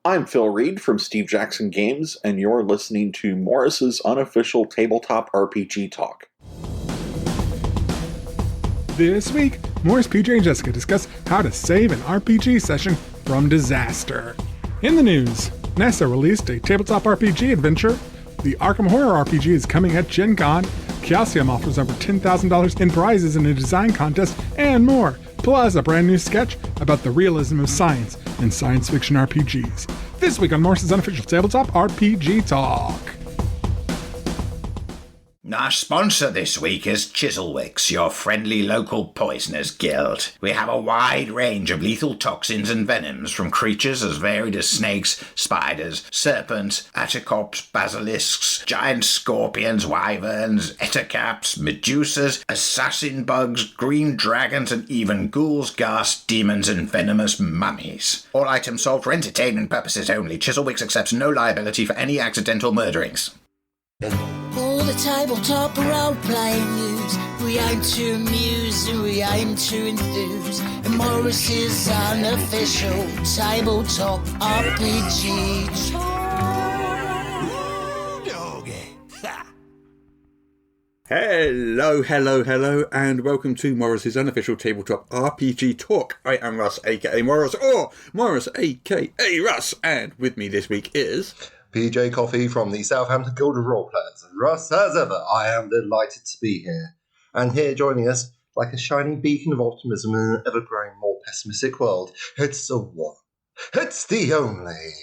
I'm Phil Reed from Steve Jackson Games, and you're listening to Morrus's unofficial tabletop RPG talk. This week, Morrus, PJ, and Jessica discuss how to save an RPG session from disaster. In the news, NASA released a tabletop RPG adventure, the Arkham Horror RPG is coming at Gen Con, Chaosium offers over $10,000 in prizes in a design contest, and more, plus a brand new sketch about the realism of science in science fiction RPGs. This week on Morrus's unofficial tabletop RPG talk. Our sponsor this week is Chiselwicks, your friendly local poisoners guild. We have a wide range of lethal toxins and venoms from creatures as varied as snakes, spiders, serpents, atacops, basilisks, giant scorpions, wyverns, etacaps, medusas, assassin bugs, green dragons, and even ghouls, ghasts, demons, and venomous mummies. All items sold for entertainment purposes only. Chiselwicks accepts no liability for any accidental murderings. All the tabletop role-playing news, we aim to amuse and we aim to enthuse. And Morrus's unofficial tabletop RPG Hello, and welcome to Morrus's unofficial tabletop RPG talk. I am Russ, aka Morrus, or Morrus, aka Russ, and with me this week is... PJ Coffee from the Southampton Guild of Roleplayers. And Russ, as ever, I am delighted to be here. And here joining us, like a shining beacon of optimism in an ever-growing more pessimistic world, it's the one. It's the only.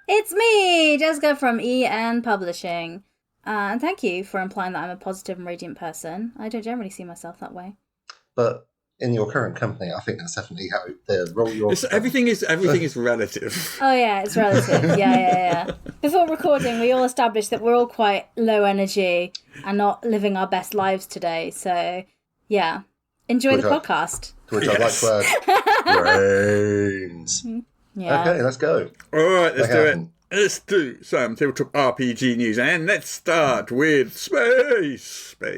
It's me, Jessica from EN Publishing. And thank you for implying that I'm a positive and radiant person. I don't generally see myself that way. But in your current company, I think that's definitely how the role you're... Everything is relative. Oh yeah, it's relative. Yeah. Before recording, we all established that we're all quite low energy and not living our best lives today. So, yeah. Enjoy the podcast. Which I like to add. Brains. Yeah. Okay, let's go. All right, let's do it. Let's do some tabletop RPG news, and let's start with space. Yeah,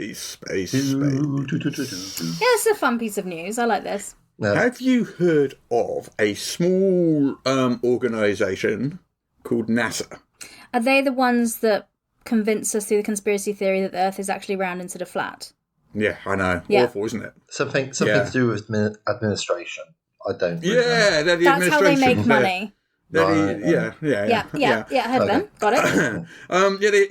it's a fun piece of news. I like this. Have you heard of a small organisation called NASA? Are they the ones that convince us through the conspiracy theory that the Earth is actually round instead of flat? Yeah, I know. Yeah. Awful, isn't it? Something to do with administration. I don't really know. They're the That's how they administration. make money. Yeah. Heard them. Got it.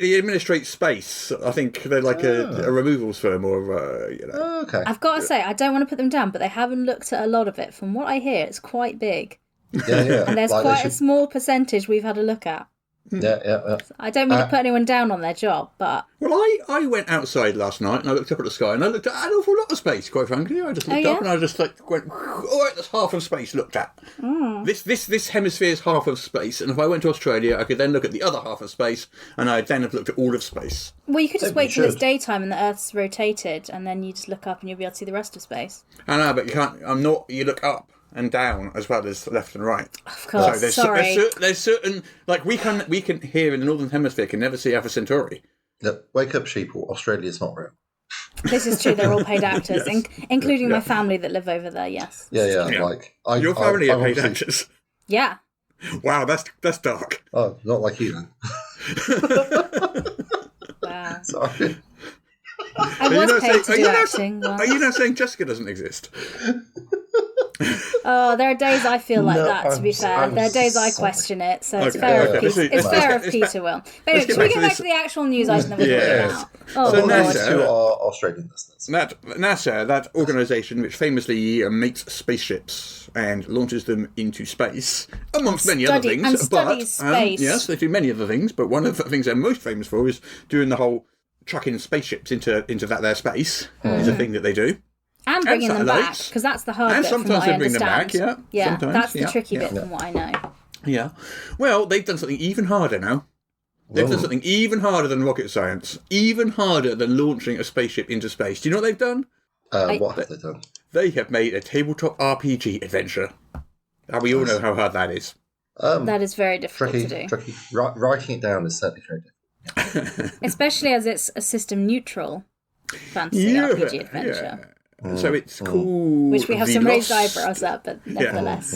They administrate space. I think they're like a removals firm or, Okay. I've got to say, I don't want to put them down, but they haven't looked at a lot of it. From what I hear, it's quite big. Yeah. And there's quite a small percentage we've had a look at. Yeah. I don't mean to put anyone down on their job, but... Well, I went outside last night and I looked up at the sky and I looked at an awful lot of space, quite frankly. I just looked up and I just went, all right, that's half of space looked at. This hemisphere's half of space, and if I went to Australia, I could then look at the other half of space, and I'd then have looked at all of space. Well, you could just wait till it's daytime and the Earth's rotated, and then you just look up and you'll be able to see the rest of space. I know, but you can't. You look up and down as well as left and right. Of course, there's certain, like we can here in the Northern Hemisphere can never see Alpha Centauri. Wake up, sheeple. Australia's not real. This is true. They're all paid actors, Yes. Including my family that live over there. Yes. Yeah. Like your family are paid actors. Yeah. Wow, that's dark. Oh, not like you then. Wow. Sorry. I was paid to do acting. Are you now saying Jessica doesn't exist? Oh, there are days I feel like that, to be fair. There are days I question it, so it's fair if Peter will. But anyway, should we get back to the actual news item that we're talking about? So NASA, to our Australian listeners. NASA, that organisation which famously makes spaceships and launches them into space, amongst many other things. And studies space. Yes, they do many other things, but one of the things they're most famous for is doing the whole chucking spaceships into that their space is a thing that they do. And bringing them back, because that's the hard bit from what I understand. And sometimes they bring them back, yeah. That's the tricky bit from what I know. Yeah. Well, they've done something even harder now. They've done something even harder than rocket science, even harder than launching a spaceship into space. Do you know what they've done? What have they done? They have made a tabletop RPG adventure. And we all know how hard that is. That is very difficult to do. Tricky. Writing it down is certainly very difficult. Especially as it's a system-neutral fantasy RPG adventure. Yeah. So it's called... Which we have some raised eyebrows at, but nevertheless.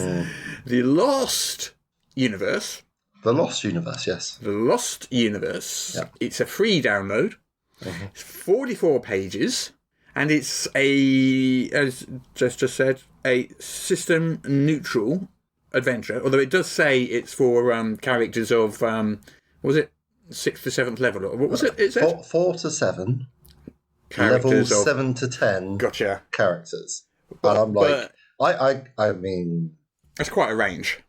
The Lost Universe. The Lost Universe, yes. The Lost Universe. Yep. It's a free download. Mm-hmm. It's 44 pages. And it's as just said, a system-neutral adventure. Although it does say it's for characters of, what was it, 6th to 7th level? Or what was it? It said? 4 to 7. Characters Level of... 7 to 10 Gotcha. characters. And I'm like, I mean... That's quite a range.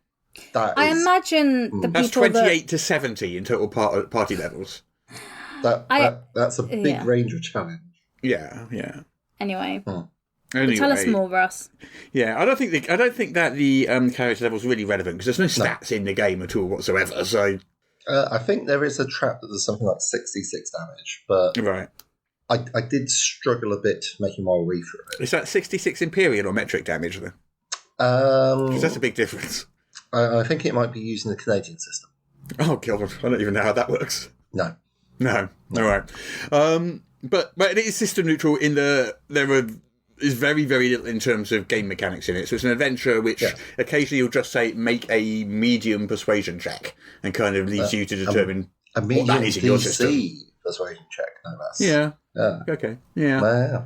I imagine the That's people 28 to 70 in total party levels. That's a big range of challenge. Yeah. Anyway. Anyway, tell us more, Russ. Yeah, I don't think that the character level is really relevant because there's no stats in the game at all whatsoever. So I think there is a trap that there's something like 66 damage, but right. I did struggle a bit making my way through it. Is that 66 Imperial or metric damage then? Because that's a big difference. I think it might be using the Canadian system. Oh god, I don't even know how that works. No. All right. But it is system neutral in is very, very little in terms of game mechanics in it. So it's an adventure which occasionally you'll just say, make a medium persuasion check and kind of leads you to determine a medium what that is in your system. Persuasion check, no less. Yeah. Okay. Yeah.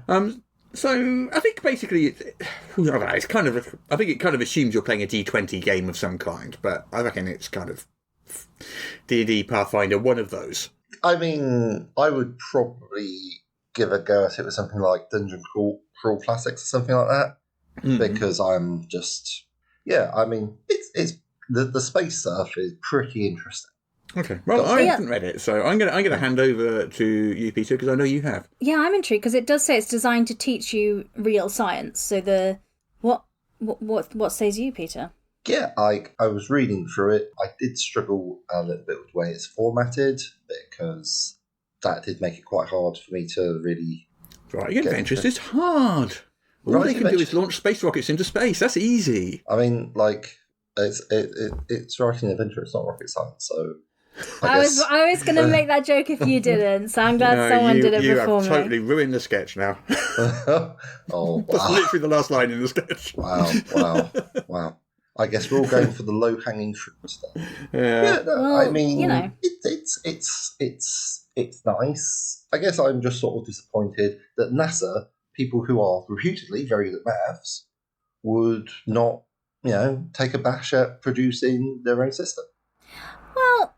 Wow. So I think basically it's kind of, I think it kind of assumes you're playing a D20 game of some kind, but I reckon it's kind of D&D Pathfinder, one of those. I mean, I would probably give a go at it with something like Dungeon Crawl Classics or something like that, because I'm just, I mean, it's the space stuff is pretty interesting. Okay, well, I haven't read it, so I'm gonna hand over to you, Peter, because I know you have. Yeah, I'm intrigued because it does say it's designed to teach you real science. So what says you, Peter? Yeah, I was reading through it. I did struggle a little bit with the way it's formatted because that did make it quite hard for me to really. Right, adventures is hard. All they can do is launch space rockets into space. That's easy. I mean, like it's writing an adventure. It's not rocket science, so. I was going to make that joke if you didn't, so I'm glad someone did it before me. You have totally ruined the sketch now. Oh, wow. That's literally the last line in the sketch. Wow. I guess we're all going for the low-hanging fruit stuff. Yeah. Well, I mean, you know. it's nice. I guess I'm just sort of disappointed that NASA, people who are reputedly very good at maths, would not, take a bash at producing their own system. Well,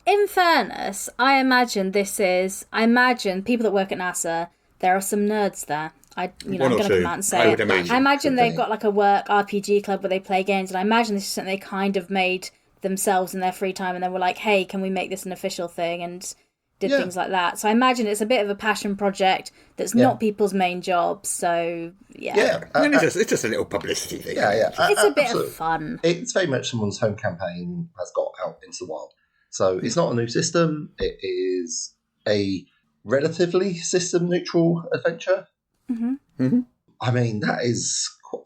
in fairness, I imagine people that work at NASA, there are some nerds there. I'm going to come out and say it. I imagine they've got like a work RPG club where they play games, and I imagine this is something they kind of made themselves in their free time, and they were like, hey, can we make this an official thing, and did things like that. So I imagine it's a bit of a passion project that's not people's main job, so it's just a little publicity thing. It's a bit of fun. It's very much someone's home campaign has got out into the wild. So it's not a new system, it is a relatively system-neutral adventure. I mean,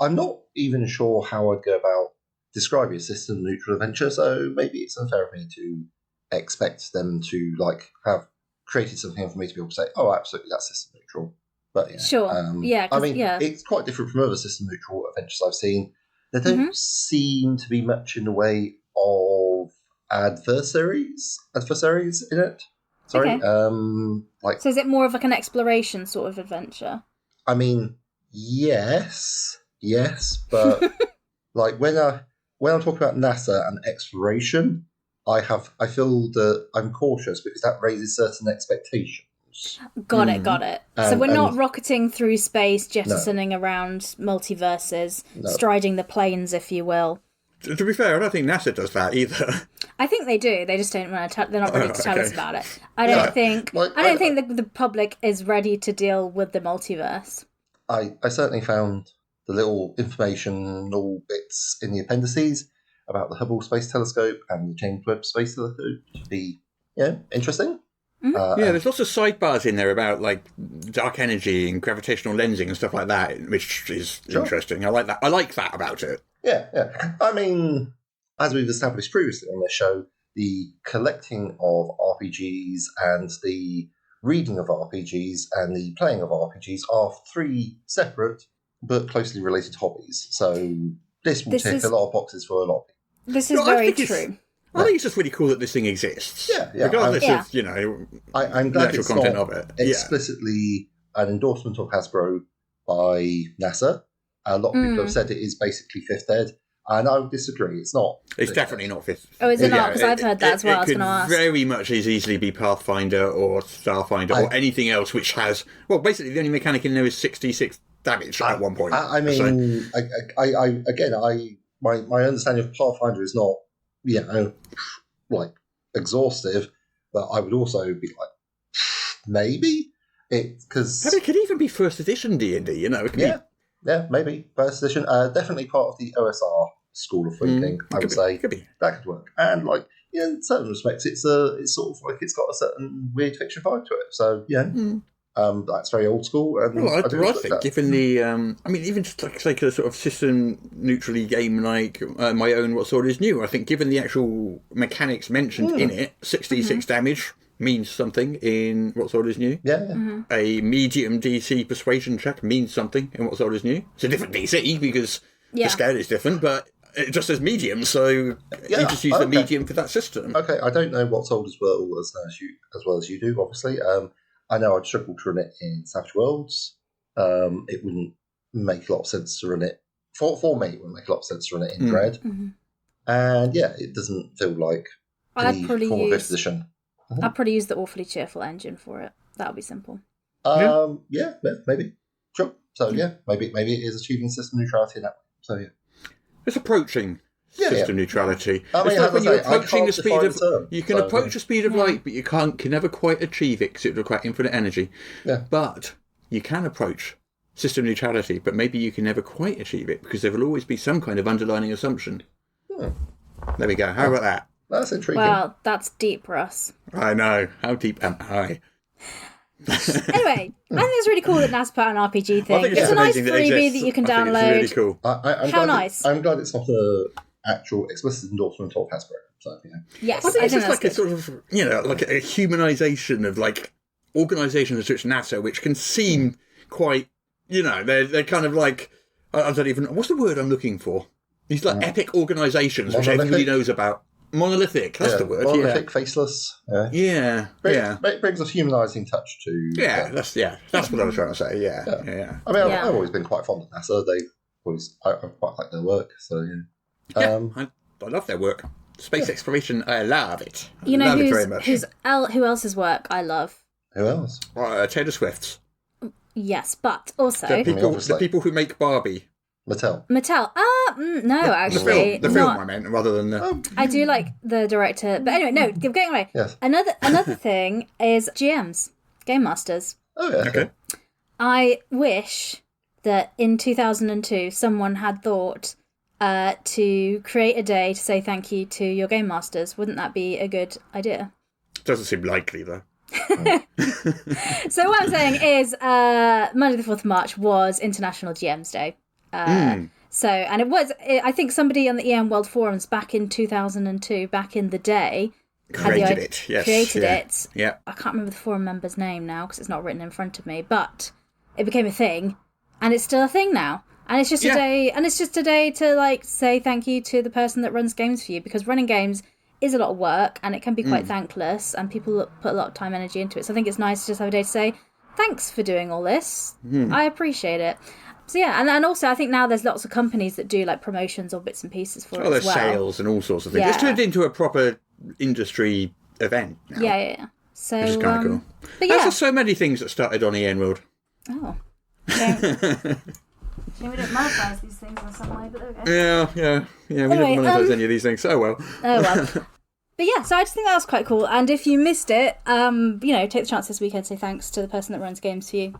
I'm not even sure how I'd go about describing a system-neutral adventure, so maybe it's unfair of me to expect them to have created something for me to be able to say, oh, absolutely, that's system-neutral. But it's quite different from other system-neutral adventures I've seen. There don't seem to be much in the way of adversaries in it. Sorry. Okay. So is it more of like an exploration sort of adventure? I mean, yes, but like when I'm talking about NASA and exploration, I feel that I'm cautious because that raises certain expectations. Got it. So we're not rocketing through space, jettisoning around multiverses, striding the planes, if you will. To be fair, I don't think NASA does that either. I think they do. They just don't want to. They're not ready to tell us about it. I don't think the public is ready to deal with the multiverse. I certainly found the little informational bits in the appendices about the Hubble Space Telescope and the James Webb Space Telescope to be interesting. There's lots of sidebars in there about like dark energy and gravitational lensing and stuff like that, which is interesting. I like that. I like that about it. Yeah. I mean, as we've established previously on this show, the collecting of RPGs and the reading of RPGs and the playing of RPGs are three separate but closely related hobbies. So this will tick a lot of boxes for a lot of people. This is very true. I think it's just really cool that this thing exists. Yeah. Regardless of, I'm glad the actual it's content not of it. explicitly an endorsement of Hasbro by NASA. A lot of people have said it is basically Fifth Ed, and I would disagree. It's not. It's definitely not Fifth. Oh, is it not? Because I've heard that as well. I was going to ask. It could very much as easily be Pathfinder or Starfinder or anything else which has... Well, basically, the only mechanic in there is 66 damage at one point. I mean, my understanding of Pathfinder is not, like, exhaustive, but I would also be like, maybe? Because... It could even be first edition D&D, It could be... Yeah, maybe. First edition. Definitely part of the OSR school of thinking, I would say. Could be. That could work. And, like, in certain respects, it's sort of like it's got a certain weird fiction vibe to it. So, that's very old school. And I think, given the... even just like a sort of system-neutrally game like my own What Sword Is New, I think given the actual mechanics mentioned in it, 66 damage... means something in What Sword Is New. Yeah. Mm-hmm. A medium DC persuasion check means something in What Sword Is New. It's a different DC because the scale is different, but it just says medium, so you just use the medium for that system. Okay, I don't know What Sword as well as you do, obviously. I know I'd struggle to run it in Savage Worlds. It wouldn't make a lot of sense to run it for me. It wouldn't make a lot of sense to run it in Dread. Mm-hmm. And it doesn't feel like the form of 5th edition. I'd probably use the Awfully Cheerful engine for it. That would be simple. Maybe. Sure. So, maybe it is achieving system neutrality in that way. So, It's approaching system neutrality. I mean, it's like when you're approaching the speed of... You can approach the speed of light, but you can never quite achieve it because it would require infinite energy. Yeah. But you can approach system neutrality, but maybe you can never quite achieve it because there will always be some kind of underlying assumption. There we go. How about that? That's intriguing. Well, that's deep, Russ. I know. How deep am I? Anyway, I think it's really cool that NASA put out an RPG thing. It's a nice freebie that you can download. It's really cool. How nice. I'm glad it's not an actual explicit endorsement of Hasbro. So, Yes, I think it's that's like good. a sort of, like a humanisation of like organisations such as NASA, which can seem quite, they're kind of like, I don't even, what's the word I'm looking for? These like epic organisations which everybody knows about. Monolithic, that's the word. Monolithic, faceless. Yeah. It brings a humanising touch to... That's what I was trying to say, yeah. I mean, I've always been quite fond of NASA. I quite like their work, so, I love their work. Space exploration, I love it. Love it very much. Who else's work I love? Who else? Taylor Swift's. Yes, but also... The people who make Barbie. Mattel. No, actually. The film I meant, rather than the... I do like the director. But anyway, no, getting away. Yes. Another thing is GMs, Game Masters. Oh, yeah. Okay. I wish that in 2002 someone had thought to create a day to say thank you to your Game Masters. Wouldn't that be a good idea? Doesn't seem likely, though. So what I'm saying is Monday the 4th of March was International GMs Day. So, and I think somebody on the EM World Forums back in 2002, back in the day, created it. Yeah. I can't remember the forum member's name now because it's not written in front of me, but it became a thing, and it's still a thing now. And it's just a day, and it's just a day to like say thank you to the person that runs games for you, because running games is a lot of work and it can be quite thankless, and people put a lot of time and energy into it. So I think it's nice to just have a day to say thanks for doing all this. I appreciate it. So and also I think now there's lots of companies that do like promotions or bits and pieces for it as well. There's sales and all sorts of things. It's turned into a proper industry event now. Yeah. So, which is kind of cool. But There's so many things that started on EN World. Oh. Okay. We don't monetize these things in some way, but there we go. Yeah. We don't monetize any of these things. Oh well. But yeah, so I just think that was quite cool. And if you missed it, take the chance this weekend to say thanks to the person that runs games for you.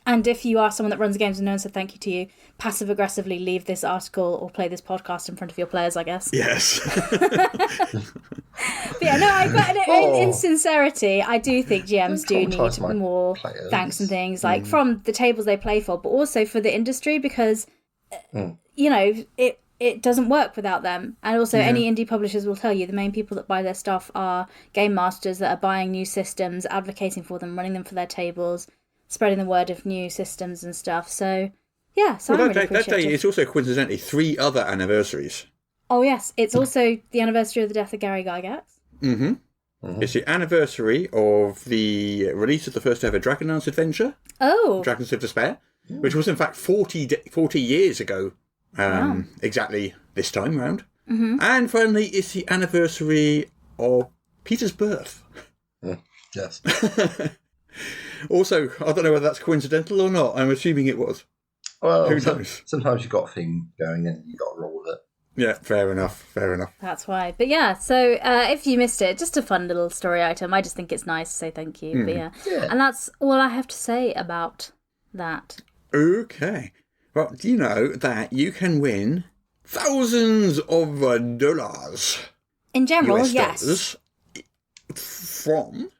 And if you are someone that runs games and no one said thank you to you, passive-aggressively leave this article or play this podcast in front of your players, I guess. Yes. In sincerity, I do think GMs do need more thanks and things, like from the tables they play for, but also for the industry, because, it doesn't work without them. And also any indie publishers will tell you the main people that buy their stuff are game masters that are buying new systems, advocating for them, running them for their tables, spreading the word of new systems and stuff. So, yeah. So that day is also coincidentally 3 other anniversaries Oh, yes. It's also the anniversary of the death of Gary Gygax. Mm-hmm. It's the anniversary of the release of the first ever Dragonlance adventure. Oh. Dragons of Despair, which was in fact 40 years ago, exactly this time round. Mm-hmm. And finally, it's the anniversary of Peter's birth. Yes. Also, I don't know whether that's coincidental or not. I'm assuming it was. Well, who knows? Sometimes you've got a thing going and you've got to roll with it. Yeah, fair enough. That's why. But yeah, so if you missed it, just a fun little story item. I just think it's nice to say thank you. But yeah. And that's all I have to say about that. Okay. Well, do you know that you can win thousands of dollars? In general, US yes. Dollars from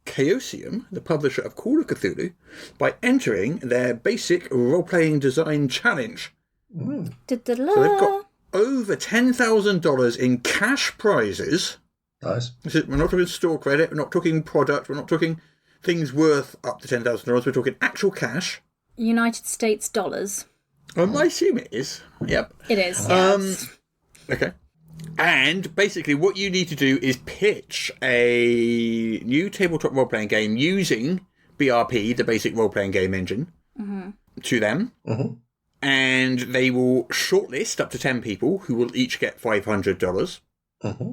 Chaosium, the publisher of Call of Cthulhu, by entering their basic role-playing design challenge. So they've got over $10,000 in cash prizes. Nice. We're not talking store credit, we're not talking product, we're not talking things worth up to $10,000, we're talking actual cash. United States dollars. I assume it is. Yep. It is, yes. Okay. And basically what you need to do is pitch a new tabletop role-playing game using BRP, the basic role-playing game engine, to them. Mm-hmm. And they will shortlist up to 10 people who will each get $500. Mm-hmm.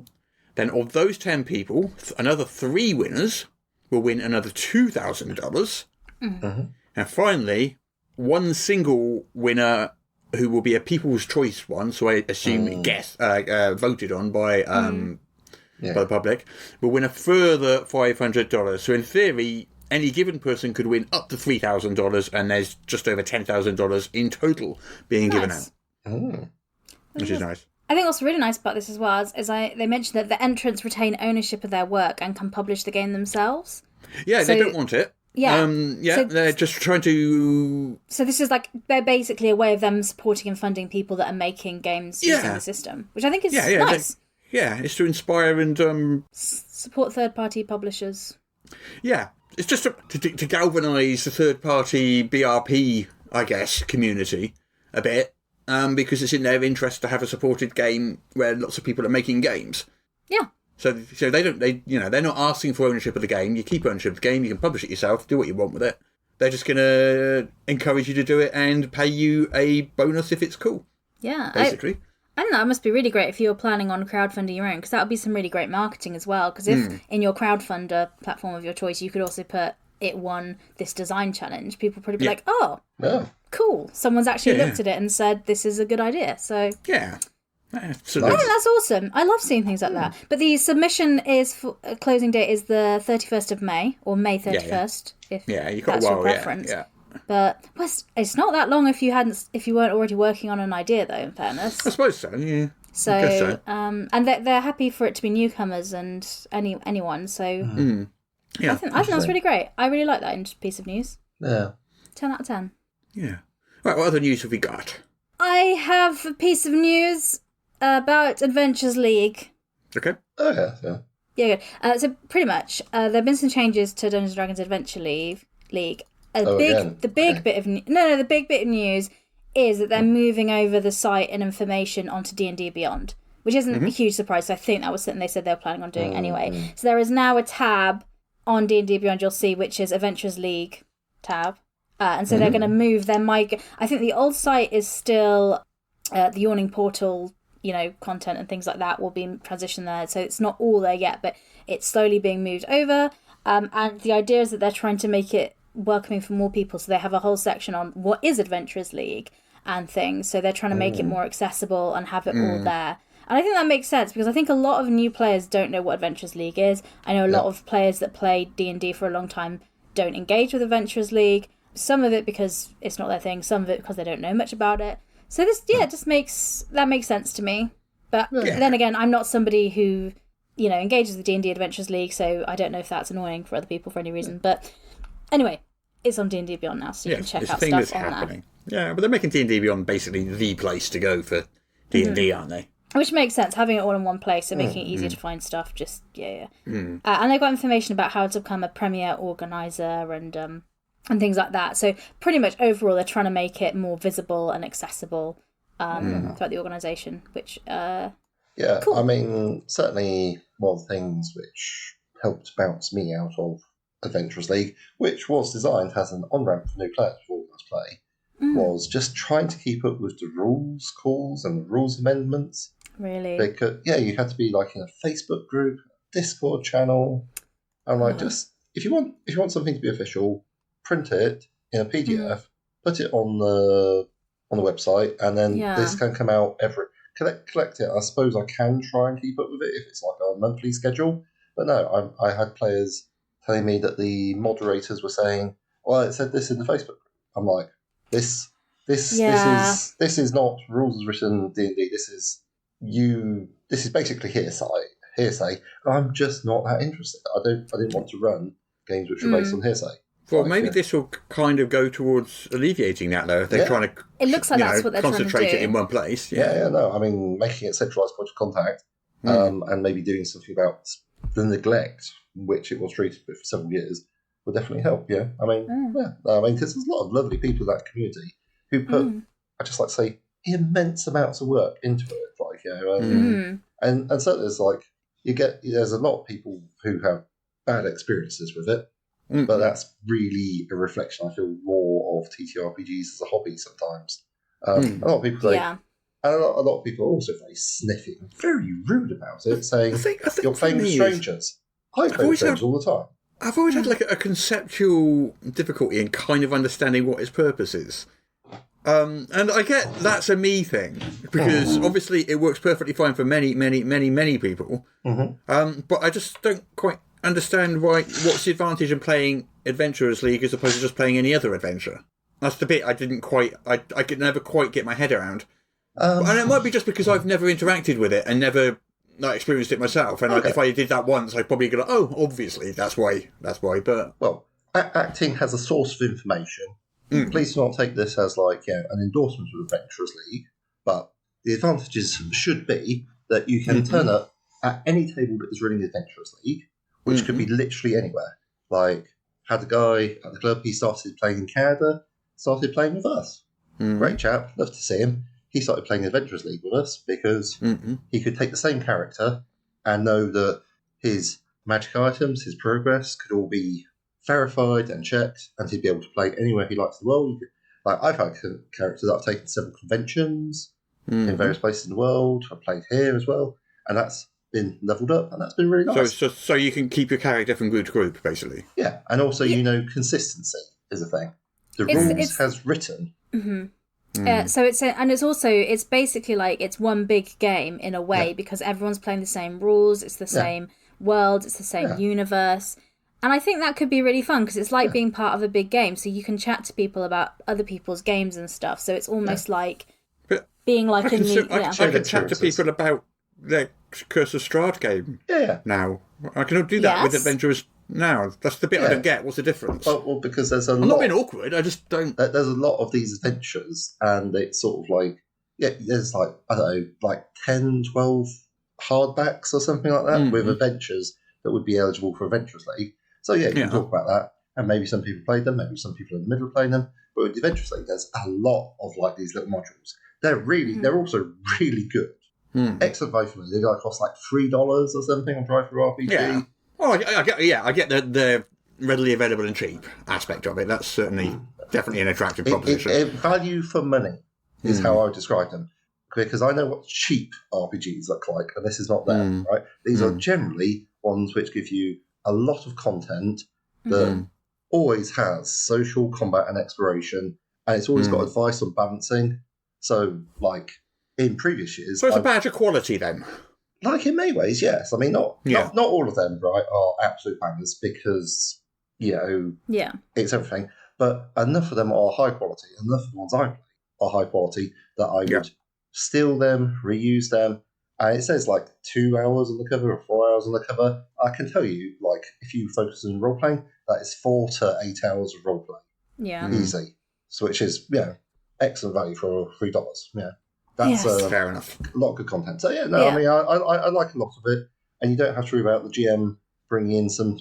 Then of those 10 people, another 3 winners will win another $2,000. Mm-hmm. And finally, one single winner who will be a People's Choice one, so I assume voted on by the public, will win a further $500. So in theory, any given person could win up to $3,000, and there's just over $10,000 in total being given out. Which is nice. I think what's really nice about this as well is they mentioned that the entrants retain ownership of their work and can publish the game themselves. Yeah, they don't want it. Yeah. So they're just trying to... So this is they're basically a way of them supporting and funding people that are making games using the system, which I think is nice. It's to inspire and... support third-party publishers. Yeah. It's just to galvanise the third-party BRP, I guess, community a bit, because it's in their interest to have a supported game where lots of people are making games. Yeah. So they're not asking for ownership of the game. You keep ownership of the game. You can publish it yourself. Do what you want with it. They're just going to encourage you to do it and pay you a bonus if it's cool. Yeah. Basically. I don't know, it must be really great if you're planning on crowdfunding your own, because that would be some really great marketing as well. Because if in your crowdfunder platform of your choice, you could also put it won this design challenge, people would probably be like, oh, cool. Someone's actually looked at it and said, this is a good idea. So yeah. Absolutely. I think that's awesome. I love seeing things like that. But the submission closing date is the 31st of May, or May 31st, if you've got that's your preference. Yeah. But it's not that long if you weren't already working on an idea, though. In fairness, I suppose so. Yeah. So, and they're happy for it to be newcomers and anyone. So, I think that's really great. I really like that piece of news. Yeah. 10 out of 10. Yeah. Right. What other news have we got? I have a piece of news about Adventures League. Okay. Oh yeah. Yeah. Good. So pretty much, there have been some changes to Dungeons & Dragons Adventure League. The big bit of news is that they're moving over the site and information onto D&D Beyond, which isn't a huge surprise. So I think that was something they said they were planning on doing anyway. So there is now a tab on D&D Beyond you'll see, which is Adventures League tab. And so they're going to move their I think the old site is still the Yawning Portal, content and things like that will be transitioned there. So it's not all there yet, but it's slowly being moved over. And the idea is that they're trying to make it welcoming for more people, so they have a whole section on what is Adventurers League and things, so they're trying to make it more accessible and have it all there. And I think that makes sense, because I think a lot of new players don't know what Adventurers League is. I know a lot of players that play D&D for a long time don't engage with Adventurers League, some of it because it's not their thing, some of it because they don't know much about it. So this just makes sense to me. But then again, I'm not somebody who engages with D&D Adventurers League, so I don't know if that's annoying for other people for any reason. But anyway, it's on D&D Beyond now, so you can check out stuff on happening. That. Yeah, but they're making D&D Beyond basically the place to go for D&D, aren't they? Which makes sense, having it all in one place and making it easier to find stuff. And they've got information about how to become a premier organizer and things like that. So pretty much overall, they're trying to make it more visible and accessible throughout the organisation, which cool. I mean, certainly one of the things which helped bounce me out of Adventurers League, which was designed as an on-ramp for new players for organised play, was just trying to keep up with the rules calls and the rules amendments. Really? Because, you had to be like in a Facebook group, Discord channel. I'm like, just if you want something to be official, print it in a PDF, put it on the website, and then this can come out every collect it. I suppose I can try and keep up with it if it's like a monthly schedule. But no, I had players telling me that the moderators were saying, "Well, it said this in the Facebook group." I'm like, this is not rules as written D&D. This is basically hearsay. I'm just not that interested. I didn't want to run games which were based on hearsay. Well, maybe this will kind of go towards alleviating that, though. If they're trying to, it looks like that's what they're trying to do. Concentrate it in one place. No. I mean, making it a centralised point of contact, and maybe doing something about the neglect which it was treated with for several years would definitely help. Yeah, I mean, because there's a lot of lovely people in that community who put, I just like to say, immense amounts of work into it. And certainly there's a lot of people who have bad experiences with it. But that's really a reflection, I feel, more of TTRPGs as a hobby sometimes. A lot of people say, and a lot of people are also very sniffy and very rude about it, saying, I think you're playing with strangers. I play with strangers all the time. I've always had like a conceptual difficulty in kind of understanding what its purpose is. And I get that's a me thing, because obviously it works perfectly fine for many, many, many, many people. But I just don't quite understand what's the advantage in playing Adventurers League as opposed to just playing any other adventure. That's the bit I could never quite get my head around. And it might be just because I've never interacted with it and never experienced it myself. And if I did that once, I'd probably go, oh, obviously, that's why. But well, acting has a source of information. Please do not take this as an endorsement of Adventurers League, but the advantages should be that you can turn up at any table that is running the Adventurers League, which could be literally anywhere. Like, had a guy at the club, he started playing in Canada, started playing with us. Great chap, love to see him. He started playing Adventurers League with us because he could take the same character and know that his magic items, his progress, could all be verified and checked, and he'd be able to play anywhere he likes in the world. I've had characters that I've taken to several conventions in various places in the world. I've played here as well, and that's been leveled up, and that's been really nice. So you can keep your character from group to group, basically. Yeah, and also consistency is a thing. The rules has written. So it's basically like it's one big game in a way because everyone's playing the same rules. It's the same world. It's the same universe. And I think that could be really fun because it's like being part of a big game. So you can chat to people about other people's games and stuff. So it's almost like being like I can chat to people about their Curse of Strahd game now. I can do that with Adventurers now. That's the bit I don't get. What's the difference? Well, because there's a lot... I'm not being awkward, I just don't... There's a lot of these adventures, and it's sort of like... there's like, I don't know, like 10, 12 hardbacks or something like that with adventures that would be eligible for Adventurers League. So you can talk about that, and maybe some people played them, maybe some people are in the middle of playing them, but with the Adventurers League, there's a lot of like these little modules. They're also really good. Excellent value for money. They cost like $3 or something on Drive-Thru RPG. Yeah. Well, I get the readily available and cheap aspect of it. That's certainly definitely an attractive proposition. Value for money is how I would describe them, because I know what cheap RPGs look like, and this is not them, right? These are generally ones which give you a lot of content that always has social, combat, and exploration, and it's always got advice on balancing. So, like, in previous years... So it's a badge of quality, then? Like, in many ways, yes. I mean, not all of them, right, are absolute bangers because, it's everything. But enough of them are high quality. Enough of the ones I play are high quality that I would steal them, reuse them. And it says, 2 hours on the cover or 4 hours on the cover. I can tell you, if you focus on role-playing, that is 4 to 8 hours of role-play. Yeah. Easy. So, which is, excellent value for $3. Yeah. That's fair enough. A lot of good content. So, I mean, I like a lot of it. And you don't have to worry about the GM bringing in some,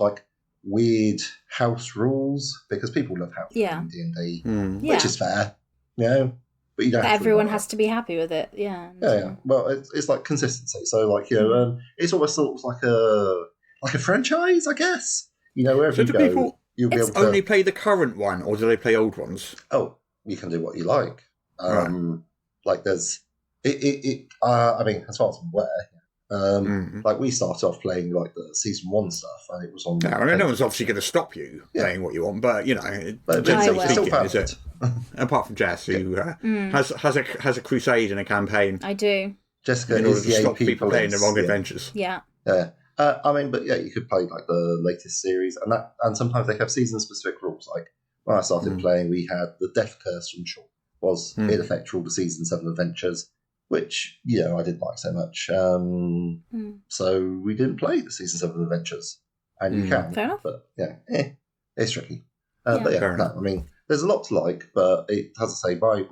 weird house rules, because people love house rules in D&D, which is fair, but you don't. Everyone has to be happy with it. Yeah. Yeah. Well, it's like consistency. So like it's almost sort of like a franchise, I guess. Wherever you go, people you'll be able to only play the current one, or do they play old ones? Oh, you can do what you like. Like there's I mean, as far as I'm aware, like we started off playing like the season 1 stuff, and it was on. Yeah, I mean, no one's obviously going to stop you playing what you want, but it's still perfect. Apart from Jess, who has a crusade and a campaign. I do. Jessica in order is to stop people playing the wrong adventures. Yeah. Yeah. I mean, but yeah, you could play like the latest series, and sometimes they have season-specific rules. Like when I started playing, we had the Death Curse from Shaw was in effect for all the season 7 adventures, which I didn't like so much. So we didn't play the season 7 adventures, and you can, fair enough. But it's tricky. But I mean, there's a lot to like, but it has to say my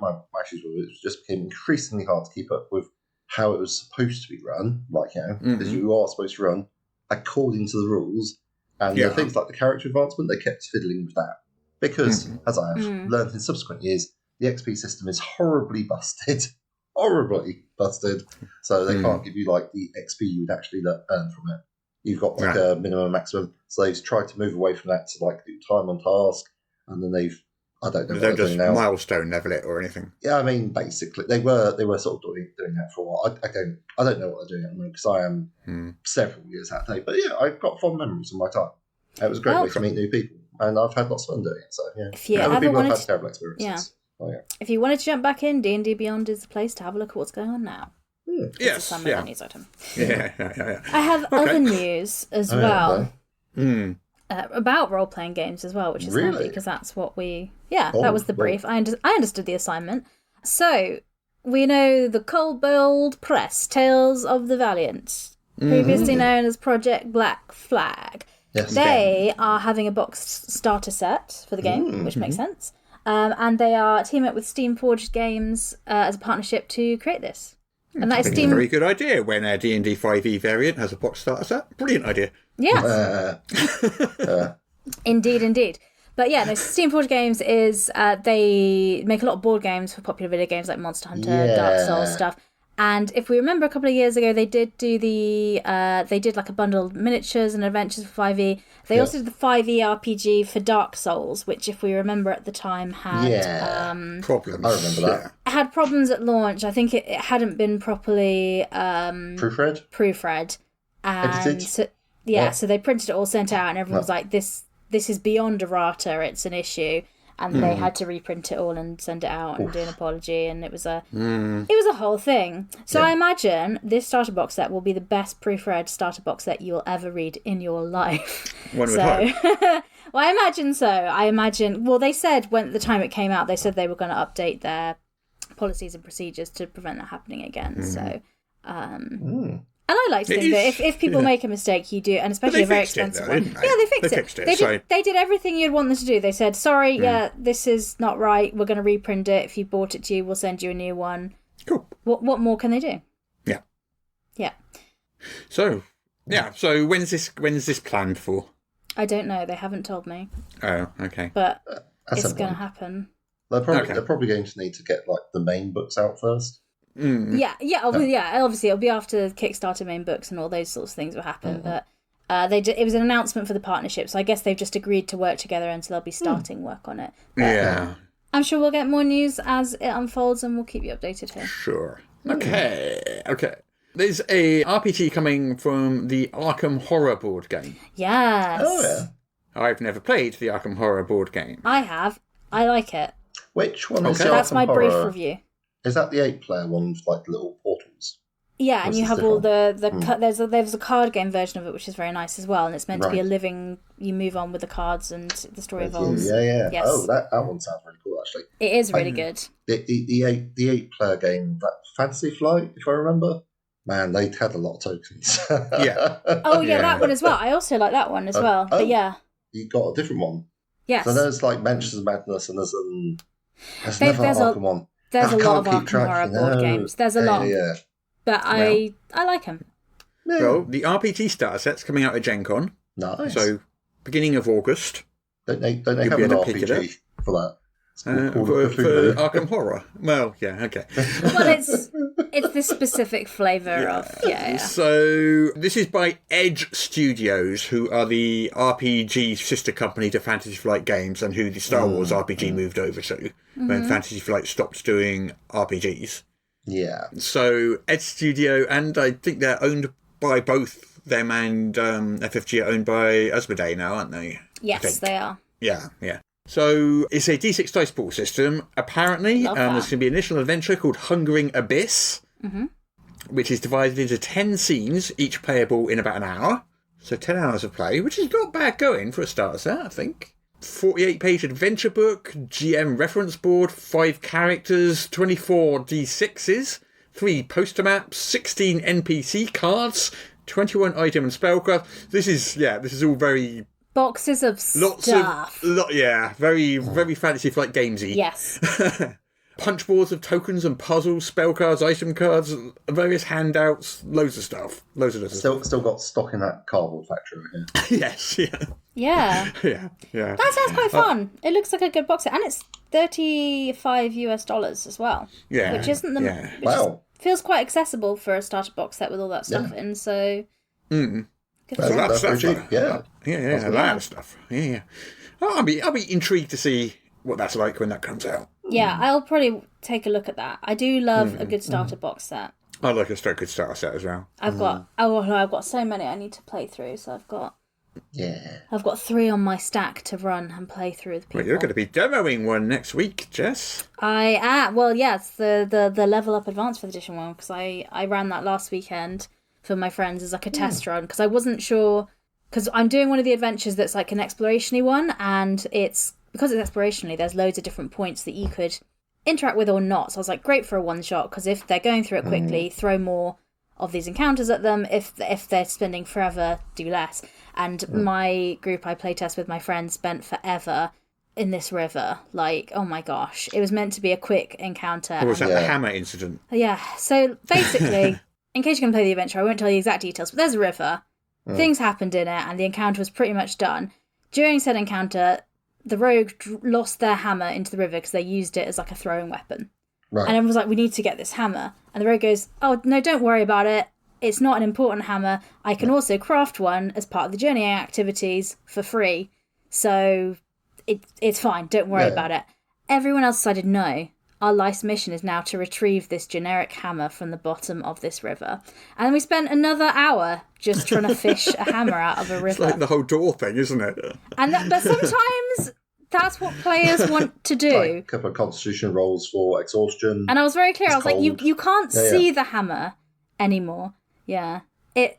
issues with it just became increasingly hard to keep up with how it was supposed to be run. Like because you are supposed to run according to the rules, and the things like the character advancement, they kept fiddling with that because, as I have learned in subsequent years, the XP system is horribly busted, so they can't give you like the XP you would actually earn from it. You've got like a minimum, maximum, so they've tried to move away from that to like do time on task, and then I don't know what they're doing now. Milestone level it or anything. Yeah, I mean, basically, they were sort of doing that for a while. I don't know what they're doing at the moment because I am several years out of date. But yeah, I've got fond memories of my time. It was a great way to meet new people, and I've had lots of fun doing it. So yeah, if you ever wanted have had terrible experiences. If you wanted to jump back in, D&D Beyond is the place to have a look at what's going on now. Yes, it's a summer news item. Yeah. I have other news as well. About role-playing games as well, which is handy because that's what we... Yeah, that was the brief. I understood the assignment. So, we know the Kobold Press, Tales of the Valiant, previously known as Project Black Flag. Yes. They are having a box starter set for the game, which makes sense. And they are teaming up with Steamforged Games as a partnership to create this. And that is a very good idea when a D&D 5e variant has a box starter set. Brilliant idea. Yes. Indeed. But yeah, no, Steamforged Games is they make a lot of board games for popular video games like Monster Hunter, Dark Souls stuff. And if we remember a couple of years ago, they did do they did like a bundled miniatures and adventures for 5e. They also did the 5e RPG for Dark Souls, which if we remember at the time had problems. I remember that. It had problems at launch. I think it hadn't been properly proofread. And so they printed it all, sent it out, and everyone was like, this is beyond errata, it's an issue. And they had to reprint it all and send it out and do an apology, and it was a whole thing. So I imagine this starter box set will be the best proofread starter box set you will ever read in your life. One would hope. Well, I imagine so. Well, they said when the time it came out, they said they were going to update their policies and procedures to prevent that happening again. So, and I like to think that if people make a mistake, you do, and especially a very expensive one. Yeah, they fixed it. They did everything you'd want them to do. They said, sorry, this is not right. We're going to reprint it. If you bought it to you, we'll send you a new one. Cool. What more can they do? Yeah. Yeah. So when's this planned for? I don't know. They haven't told me. Oh, okay. But it's going to happen. They're probably going to need to get like the main books out first. Yeah. Obviously, it'll be after Kickstarter main books and all those sorts of things will happen. But it was an announcement for the partnership, so I guess they've just agreed to work together until they'll be starting work on it. But, I'm sure we'll get more news as it unfolds, and we'll keep you updated here. Sure. Okay. There's a RPG coming from the Arkham Horror board game. Yes. Oh yeah. I've never played the Arkham Horror board game. I have. I like it. Which one is the That's Arkham my Horror? Brief review. Is that the 8-player one with like little portals? Yeah, and you have all there's a card game version of it which is very nice as well, and it's meant to be a living. You move on with the cards and the story evolves. Yeah. Yes. Oh, that one sounds really cool actually. It is really good. The 8-player game, that Fantasy Flight, if I remember. Man, they had a lot of tokens. Yeah. Oh yeah, that one as well. I also like that one as well. But yeah, you got a different one. Yes. So there's like Mansions of Madness, and there's another Arkham one. There's a lot of Arkham Horror board games. There's a lot. Yeah. But I like them. Yeah. Well, the RPG starter set's coming out at Gen Con. Nice. So, beginning of August. Don't they have an RPG for that? for Arkham Horror. Well, yeah, okay. Well, it's this specific flavour of So this is by Edge Studios, who are the RPG sister company to Fantasy Flight Games, and who the Star Wars RPG moved over to when Fantasy Flight stopped doing RPGs. Yeah. So Edge Studio, and I think they're owned by both them and FFG are owned by Asmodee now, aren't they? Yes, they are. Yeah. So it's a D6 dice pool system. Apparently, there's going to be an initial adventure called Hungering Abyss, which is divided into 10 scenes, each playable in about an hour. So 10 hours of play, which is not bad going for a starter set, I think. 48-page adventure book, GM reference board, 5 characters, 24 D6s, 3 poster maps, 16 NPC cards, 21 item and spell cards. This is all very... Boxes of stuff. Very Fantasy Flight Gamesy. Yes. Punch boards of tokens and puzzles, spell cards, item cards, various handouts, loads of stuff. Still got stock in that cardboard factory over here. Yes, Yeah. Yeah. That sounds quite fun. It looks like a good box set, and it's $35 as well. Yeah. Which isn't the Wow. feels quite accessible for a starter box set with all that stuff in. So. That's very cheap. Yeah. A lot of stuff. Yeah. Oh, I'll be intrigued to see what that's like when that comes out. Yeah, I'll probably take a look at that. I do love a good starter box set. I like a good starter set as well. I've got so many I need to play through. So I've got 3 on my stack to run and play through with people. Well, you're going to be demoing one next week, Jess. I am. Well, yeah, it's the Level Up Advanced 5th Edition one, because I ran that last weekend for my friends as like a test run, because I wasn't sure, because I'm doing one of the adventures that's like an exploration-y one, and because it's exploration-y, there's loads of different points that you could interact with or not. So I was like, great for a one-shot, because if they're going through it quickly, throw more of these encounters at them. If they're spending forever, do less. And my group I playtest with my friends spent forever in this river. Like, oh my gosh. It was meant to be a quick encounter. Or was that the hammer incident? Yeah. So basically, in case you can play the adventure, I won't tell you exact details, but there's a river. Things happened in it, and the encounter was pretty much done. During said encounter, the rogue lost their hammer into the river because they used it as like a throwing weapon. Right. And everyone was like, we need to get this hammer. And the rogue goes, oh, no, don't worry about it. It's not an important hammer. I can also craft one as part of the journeying activities for free. So it's fine. Don't worry about it. Everyone else decided, no, our life's mission is now to retrieve this generic hammer from the bottom of this river. And then we spent another hour just trying to fish a hammer out of a river. It's like the whole door thing, isn't it? But sometimes that's what players want to do. Like a couple of constitution rolls for exhaustion. And I was very clear. I was like, you can't see the hammer anymore. Yeah.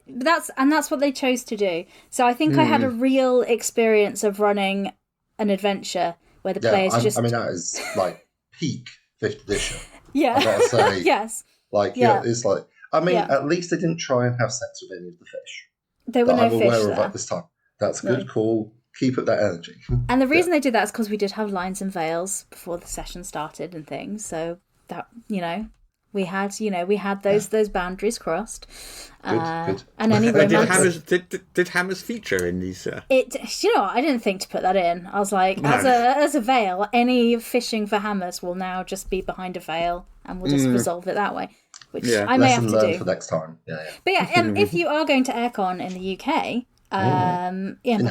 That's what they chose to do. So I think I had a real experience of running an adventure where the players just... I mean, that is like peak 5th edition. Yeah. I gotta say. Yes. Like, it's like... I mean, at least they didn't try and have sex with any of the fish. There were no fish I'm aware there. of at this time. That's good, cool. Keep up that energy. And the reason they did that is because we did have lines and veils before the session started and things. So that, we had those boundaries crossed. Good. And any did hammers feature in these? I didn't think to put that in. I was like, as a veil, any fishing for hammers will now just be behind a veil, and we'll just resolve it that way. Which I may have to do for next time. Yeah. But if you are going to Aircon in the UK, in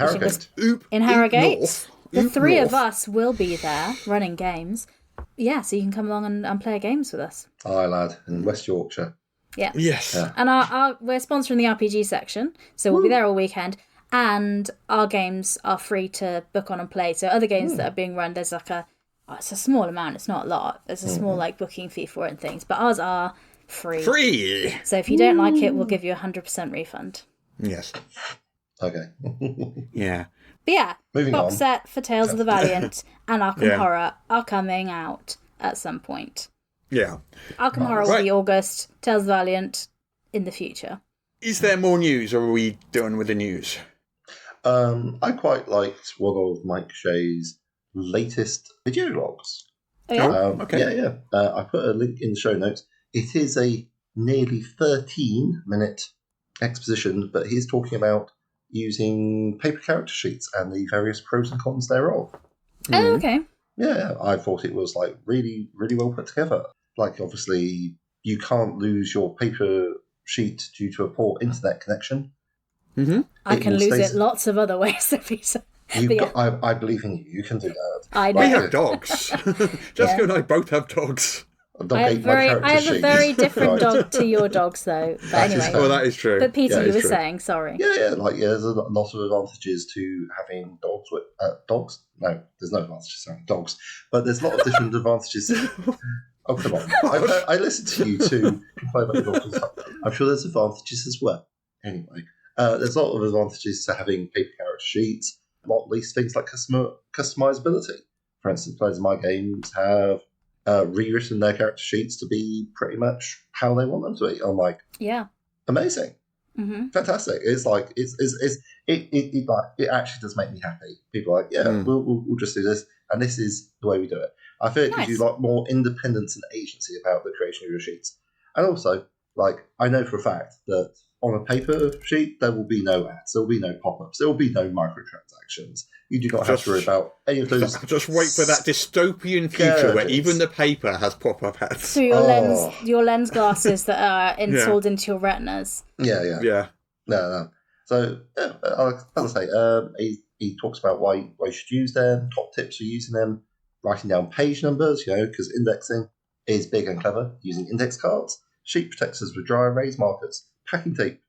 Harrogate, the 3 of us will be there running games. Yeah, so you can come along and play games with us. Aye, lad, in West Yorkshire. Yeah. Yes. Yeah. And we're sponsoring the RPG section, so we'll be there all weekend. And our games are free to book on and play. So other games that are being run, there's like it's a small amount, it's not a lot. There's a small booking fee for it and things. But ours are free. Free! So if you don't like it, we'll give you 100% refund. Yes. Okay. Yeah. But yeah, Moving box on. set for Tales of the Valiant and Arkham Horror are coming out at some point. Yeah. Arkham Horror will be August, Tales of the Valiant in the future. Is there more news, or are we done with the news? I quite liked one of Mike Shea's latest video logs. Oh, yeah? Okay. Yeah. I put a link in the show notes. It is a nearly 13-minute exposition, but he's talking about using paper character sheets and the various pros and cons thereof. Oh, okay. Yeah, I thought it was like really, really well put together. Like, obviously, you can't lose your paper sheet due to a poor internet connection. Mm-hmm. I can lose it lots of other ways. I believe in you. You can do that. I know. We have dogs. Jessica and I both have dogs. I have a very different dog to your dogs, though. But anyway. Well, that is true. But Peter, you were saying, sorry. Yeah. There's a lot of advantages to having dogs with dogs. No, there's no advantages to having dogs, but there's a lot of different advantages. Oh, come on! I listened to you two complain about your dogs. I'm sure there's advantages as well. Anyway, there's a lot of advantages to having paper character sheets. Not least things like customizability. For instance, players of my games have rewritten their character sheets to be pretty much how they want them to be. I'm like, amazing, fantastic. It's like it actually does make me happy. People are like, we'll just do this, and this is the way we do it. I feel it gives you like more independence and agency about the creation of your sheets, and also like I know for a fact that on a paper sheet there will be no ads, there will be no pop-ups, there will be no microtransactions. You do not have to worry about any of those. Just wait for that dystopian future where even the paper has pop-up ads. Through your lens glasses that are installed into your retinas. Yeah. No. So, as I say, he talks about why you should use them, top tips for using them, writing down page numbers, because indexing is big and clever, using index cards, sheet protectors with dry erase markers, packing tape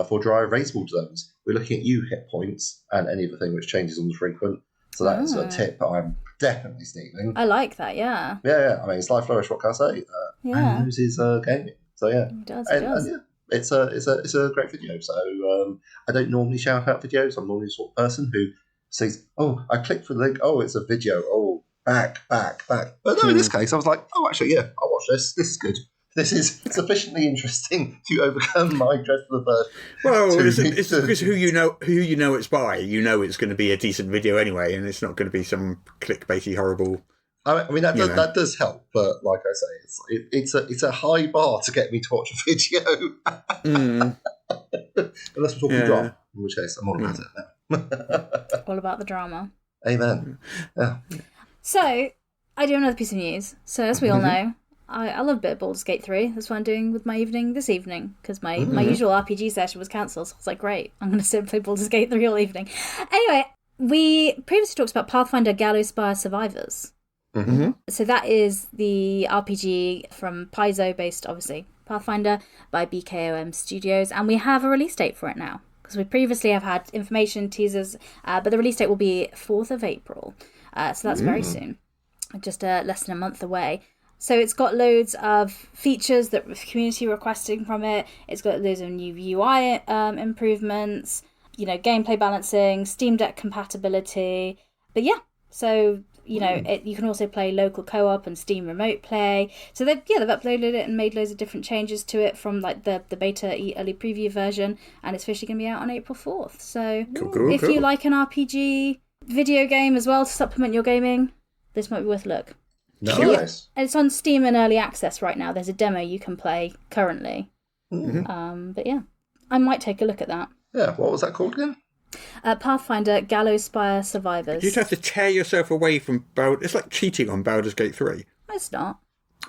for dry erasable zones. We're looking at hit points and any other thing which changes on the frequent. So that's a tip I'm definitely stealing. I like that, yeah. Yeah. I mean, Sly Flourish, what can I say? Man uses gaming. So yeah. It does. And, it's a great video. So I don't normally shout out videos. I'm normally the sort of person who says, "Oh, I clicked for the link. Oh, it's a video. Oh, back." But no, in this case, I was like, "Oh, actually, yeah, I'll watch this. This is good. This is sufficiently interesting to overcome my dread for the bird." Well, it's because who you know it's by. You know it's going to be a decent video anyway, and it's not going to be some clickbaity horrible. I mean that does help, but like I say, it's a high bar to get me to watch a video. Unless we're talking drama, in which case I'm all about it now. All about the drama. Amen. Yeah. So I do another piece of news. So as we all know, I love a bit of Baldur's Gate 3. That's what I'm doing with my evening this evening, because my usual RPG session was cancelled. So I was like, great, I'm going to sit and play Baldur's Gate 3 all evening. Anyway, we previously talked about Pathfinder Gallospire Survivors. Mm-hmm. So that is the RPG from Paizo, based, obviously, Pathfinder, by BKOM Studios. And we have a release date for it now, because we previously have had information, teasers, but the release date will be 4th of April. So that's very soon, just less than a month away. So it's got loads of features that the community requesting from it. It's got loads of new UI improvements, gameplay balancing, Steam Deck compatibility. But yeah, so you can also play local co-op and Steam Remote Play. So they've uploaded it and made loads of different changes to it from like the beta early preview version, and it's officially going to be out on April 4th. So if you like an RPG video game as well to supplement your gaming, this might be worth a look. Nice. It's on Steam in early access right now. There's a demo you can play currently. But yeah, I might take a look at that. Yeah, what was that called again? Pathfinder Gallospire Survivors. You'd have to tear yourself away from Baldur's. It's like cheating on Baldur's Gate 3. It's not.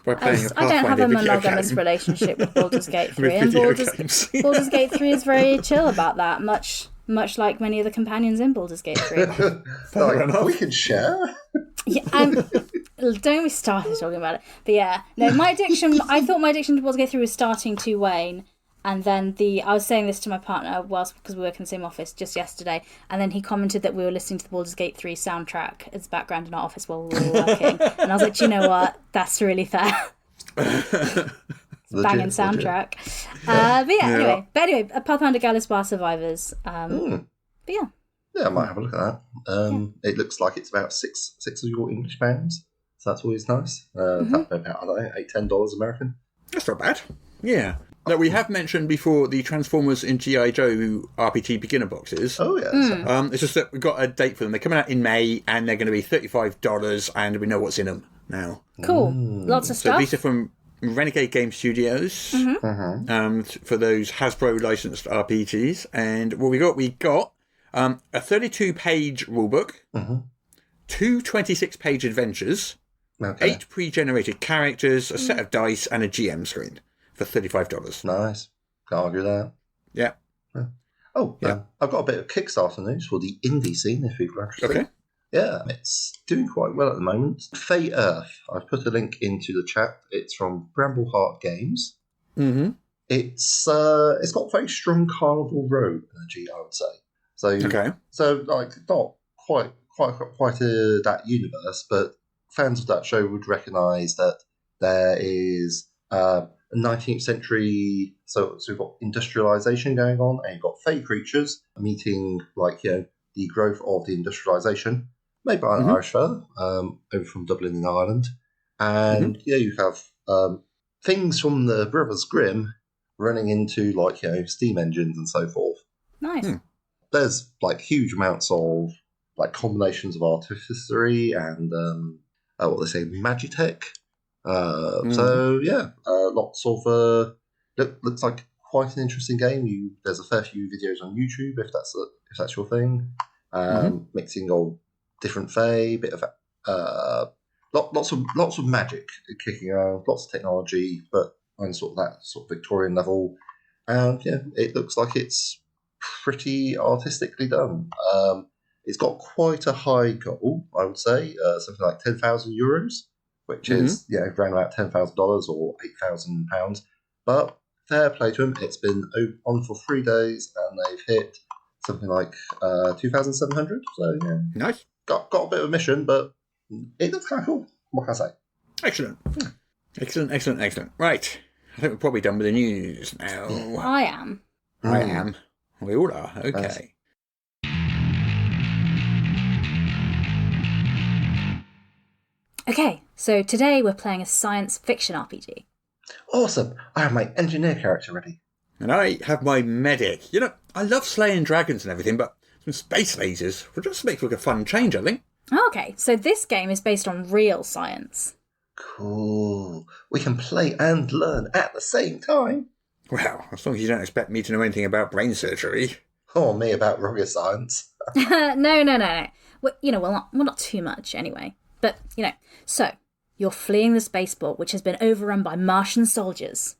By playing a I don't have a Pathfinder video monogamous game. relationship with Baldur's Gate 3. With And video games. Baldur's Gate 3 is very chill about that, much like many of the companions in Baldur's Gate 3. We can share. Yeah, don't we start talking about it? But yeah, no, I thought my addiction to Baldur's Gate 3 was starting to wane. And then I was saying this to my partner because we work in the same office just yesterday, and then he commented that we were listening to the Baldur's Gate 3 soundtrack as background in our office while we were working. And I was like, do you know what? That's really fair. Banging soundtrack. But anyway, Pathfinder Gallospire Survivors. But yeah. Yeah, I might have a look at that. It looks like it's about six of your English pounds, so that's always nice. That'd be about, I don't know, $8-10 American. That's not bad. Yeah. Now, we have mentioned before the Transformers and G.I. Joe RPG beginner boxes. Oh, yeah. It's just that we've got a date for them. They're coming out in May, and they're going to be $35, and we know what's in them now. Cool. Lots of stuff. So these are from Renegade Game Studios for those Hasbro licensed RPGs. And what we got a 32-page rulebook, 2 26-page adventures, 8 pre-generated characters, a set of dice, and a GM screen for $35. Nice. Can't argue that. Yeah. I've got a bit of Kickstarter news for the indie scene, if people are interested. Okay. Yeah, it's doing quite well at the moment. Fey Earth. I've put a link into the chat. It's from Brambleheart Games. Mm-hmm. It's got very strong Carnival Row energy, I would say. So like not quite that universe, but fans of that show would recognise that there is a 19th century. So we've got industrialisation going on, and you've got fey creatures meeting the growth of the industrialisation, made by an Irish fella over from Dublin in Ireland, and you have things from the Brothers Grimm running into steam engines and so forth. Nice. There's huge amounts of combinations of artificery and what they say, magitech. So yeah, lots of looks like quite an interesting game. There's a fair few videos on YouTube if that's your thing. Mixing of different fae, bit of lots of magic kicking around, lots of technology, but on that Victorian level. And yeah, it looks like it's pretty artistically done. It's got quite a high goal, I would say, something like €10,000, which is around about $10,000 or £8,000. But fair play to them. It's been on for 3 days, and they've hit something like 2,700. So yeah, nice. Got a bit of a mission, but it looks kind of cool. What can I say? Excellent. Excellent. Right. I think we're probably done with the news now. I am. We all are. Okay. Okay, so today we're playing a science fiction RPG. Awesome. I have my engineer character ready. And I have my medic. I love slaying dragons and everything, but some space lasers would just make a fun change, I think. Okay, so this game is based on real science. Cool. We can play and learn at the same time. Well, as long as you don't expect me to know anything about brain surgery. Or me about rocket science. No. Well, not too much anyway. But, so, you're fleeing the spaceport, which has been overrun by Martian soldiers.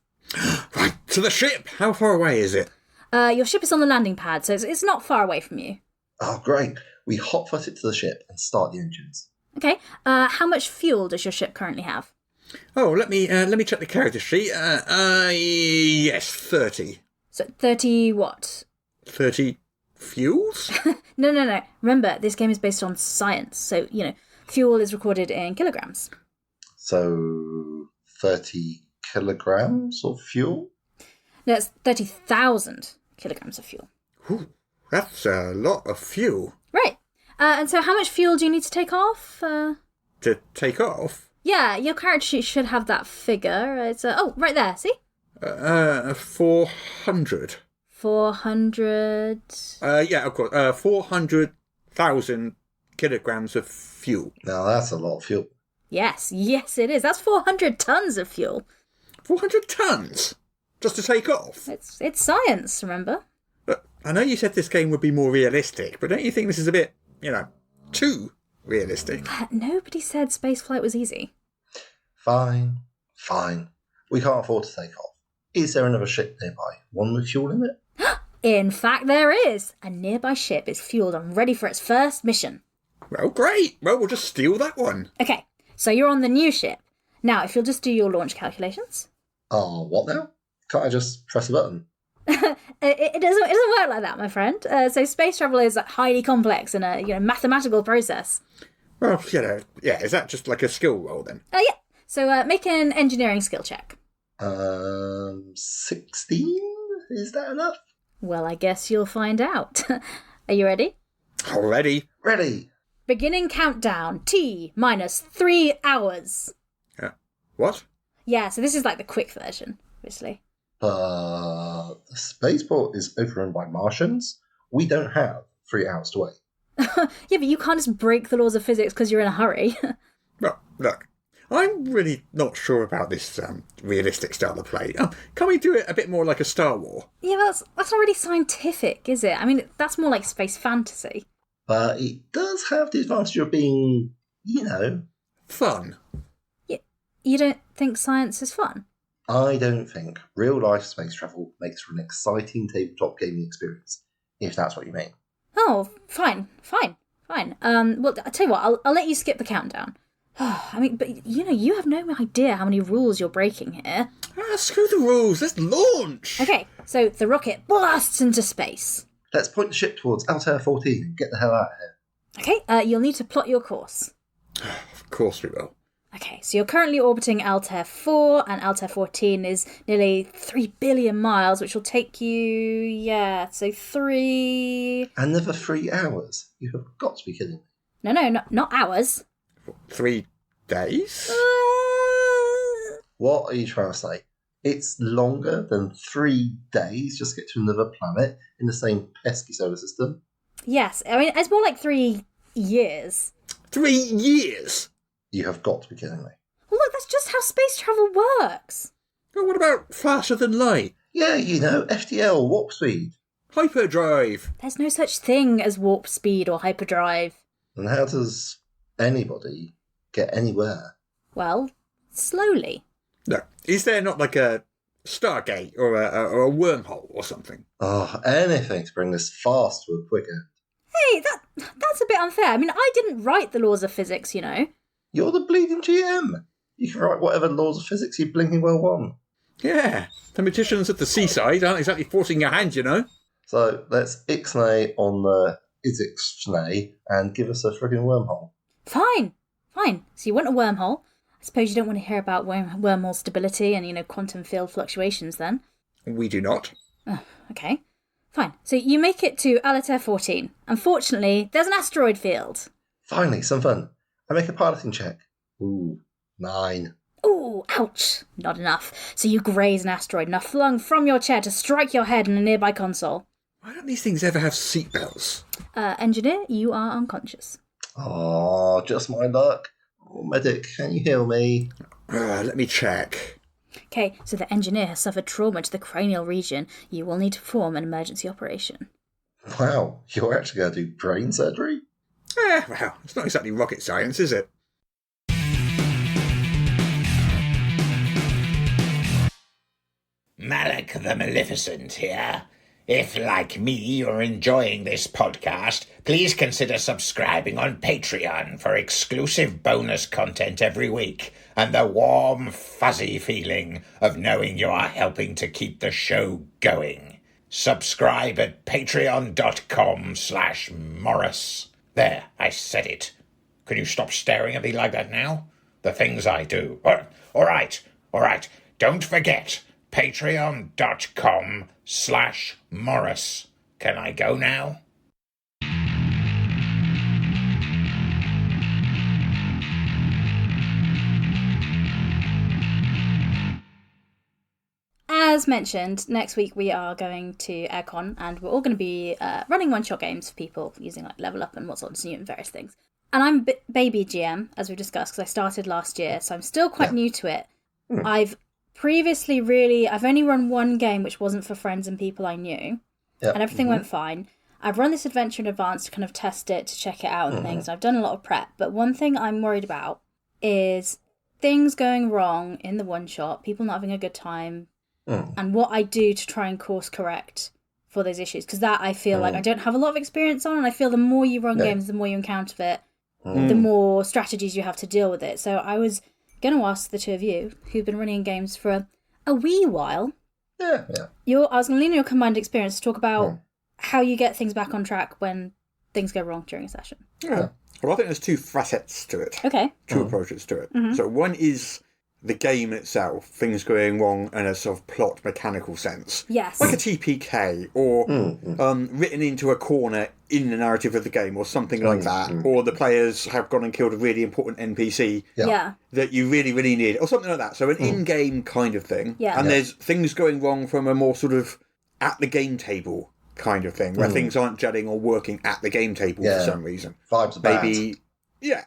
Right, to the ship! How far away is it? Your ship is on the landing pad, so it's not far away from you. Oh, great. We hotfoot it to the ship and start the engines. Okay, how much fuel does your ship currently have? Oh, let me check the character sheet. Yes, 30. So 30 what? 30 fuels? No. Remember, this game is based on science, so, fuel is recorded in kilograms. So 30 kilograms of fuel? No, it's 30,000 kilograms of fuel. Ooh, that's a lot of fuel. Right. And so how much fuel do you need to take off? To take off? Yeah, your character sheet should have that figure. It's right there, see? 400. 400... yeah, of course. 400,000 kilograms of fuel. Now that's a lot of fuel. Yes, it is. That's 400 tons of fuel. 400 tons? Just to take off? It's science, remember? But I know you said this game would be more realistic, but don't you think this is a bit, too realistic? Nobody said spaceflight was easy. Fine. We can't afford to take off. Is there another ship nearby? One with fuel in it? In fact, there is. A nearby ship is fueled and ready for its first mission. Well, great. Well, we'll just steal that one. Okay, so you're on the new ship. Now, if you'll just do your launch calculations. Oh, what now? Can't I just press a button? It doesn't work like that, my friend. So space travel is highly complex and a mathematical process. Well, is that just like a skill roll then? Yeah. So make an engineering skill check. 16? Is that enough? Well, I guess you'll find out. Are you ready? Already. Ready. Beginning countdown. T minus 3 hours. What? Yeah, so this is like the quick version, obviously. The spaceport is overrun by Martians. We don't have 3 hours to wait. Yeah, but you can't just break the laws of physics because you're in a hurry. Well, look, I'm really not sure about this realistic style of play. Can we do it a bit more like a Star Wars? Yeah, but that's not really scientific, is it? I mean, that's more like space fantasy. But it does have the advantage of being, fun. You don't think science is fun? I don't think real-life space travel makes for an exciting tabletop gaming experience, if that's what you mean. Oh, fine. Well, I'll tell you what, I'll let you skip the countdown. I mean, but, you have no idea how many rules you're breaking here. Screw the rules, let's launch! Okay, so the rocket blasts into space. Let's point the ship towards Altair 14 and get the hell out of here. Okay, you'll need to plot your course. Of course we will. Okay, so you're currently orbiting Altair 4, and Altair 14 is nearly 3 billion miles, which will take you, so 3... Another 3 hours? You have got to be kidding me. No, not hours. 3 days? What are you trying to say? It's longer than 3 days just to get to another planet in the same pesky solar system? Yes, I mean, it's more like 3 years. 3 years? You have got to be kidding me. Well, look, that's just how space travel works. Well, what about faster than light? Yeah, FTL, warp speed. Hyperdrive. There's no such thing as warp speed or hyperdrive. And how does anybody get anywhere? Well, slowly. No, is there not like a Stargate or a wormhole or something? Oh, anything to bring this fast to a quick end. Hey, that's a bit unfair. I mean, I didn't write the laws of physics, You're the bleeding GM. You can write whatever laws of physics you blinking well want. Yeah, the magicians at the seaside aren't exactly forcing your hand, So let's ixnay on the isixnay and give us a frigging wormhole. Fine. So you want a wormhole. I suppose you don't want to hear about wormhole stability and, quantum field fluctuations then. We do not. Oh, okay. Fine. So you make it to Altair 14. Unfortunately, there's an asteroid field. Finally, some fun. I make a piloting check. Ooh, 9. Ooh, ouch. Not enough. So you graze an asteroid and are flung from your chair to strike your head in a nearby console. Why don't these things ever have seatbelts? Engineer, you are unconscious. Oh, just my luck. Oh, medic, can you heal me? Let me check. Okay, so the engineer has suffered trauma to the cranial region. You will need to perform an emergency operation. Wow, you're actually going to do brain surgery? Well, it's not exactly rocket science, is it? Malak the Maleficent here. If, like me, you're enjoying this podcast, please consider subscribing on Patreon for exclusive bonus content every week and the warm, fuzzy feeling of knowing you are helping to keep the show going. Subscribe at patreon.com/Morrus. There, I said it. Can you stop staring at me like that now? The things I do. All right. Don't forget, patreon.com/Morrus. Can I go now? As mentioned, next week we are going to Aircon and we're all going to be running one-shot games for people using like Level Up and What's On New and various things. And I'm baby GM, as we've discussed, because I started last year, so I'm still quite new to it. I've only run one game which wasn't for friends and people I knew, and everything went fine. I've run this adventure in advance to kind of test it, to check it out and things. I've done a lot of prep, but one thing I'm worried about is things going wrong in the one-shot, people not having a good time, and what I do to try and course correct for those issues. Because that I feel like I don't have a lot of experience on, and I feel the more you run games, the more you encounter it, the more strategies you have to deal with it. So I was going to ask the two of you, who've been running games for a wee while. I was going to lean on your combined experience to talk about how you get things back on track when things go wrong during a session. Yeah. Well, I think there's two facets to it. Okay. Two approaches to it. So one is the game itself, things going wrong in a sort of plot mechanical sense. Yes. Like a TPK, or written into a corner in the narrative of the game, or something like that. Or the players have gone and killed a really important NPC that you really, really need, or something like that. So an in-game kind of thing. Yeah. And there's things going wrong from a more sort of at the game table kind of thing, where things aren't gelling or working at the game table for some reason. Vibes are bad. Maybe, yeah.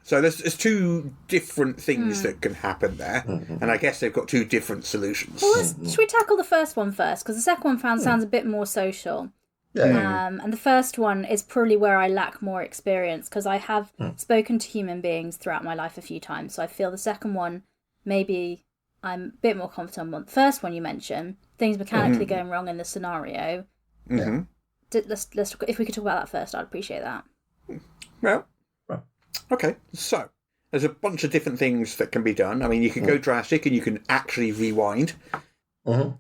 So there's two different things that can happen there, and I guess they've got two different solutions. Well, should we tackle the first one first? Because the second one sounds a bit more social. And the first one is probably where I lack more experience, because I have spoken to human beings throughout my life a few times. So I feel the second one, maybe I'm a bit more confident on. The first one you mentioned, things mechanically going wrong in the scenario. Let's if we could talk about that first, I'd appreciate that. Well, okay. So there's a bunch of different things that can be done. I mean, you can go drastic and you can actually rewind.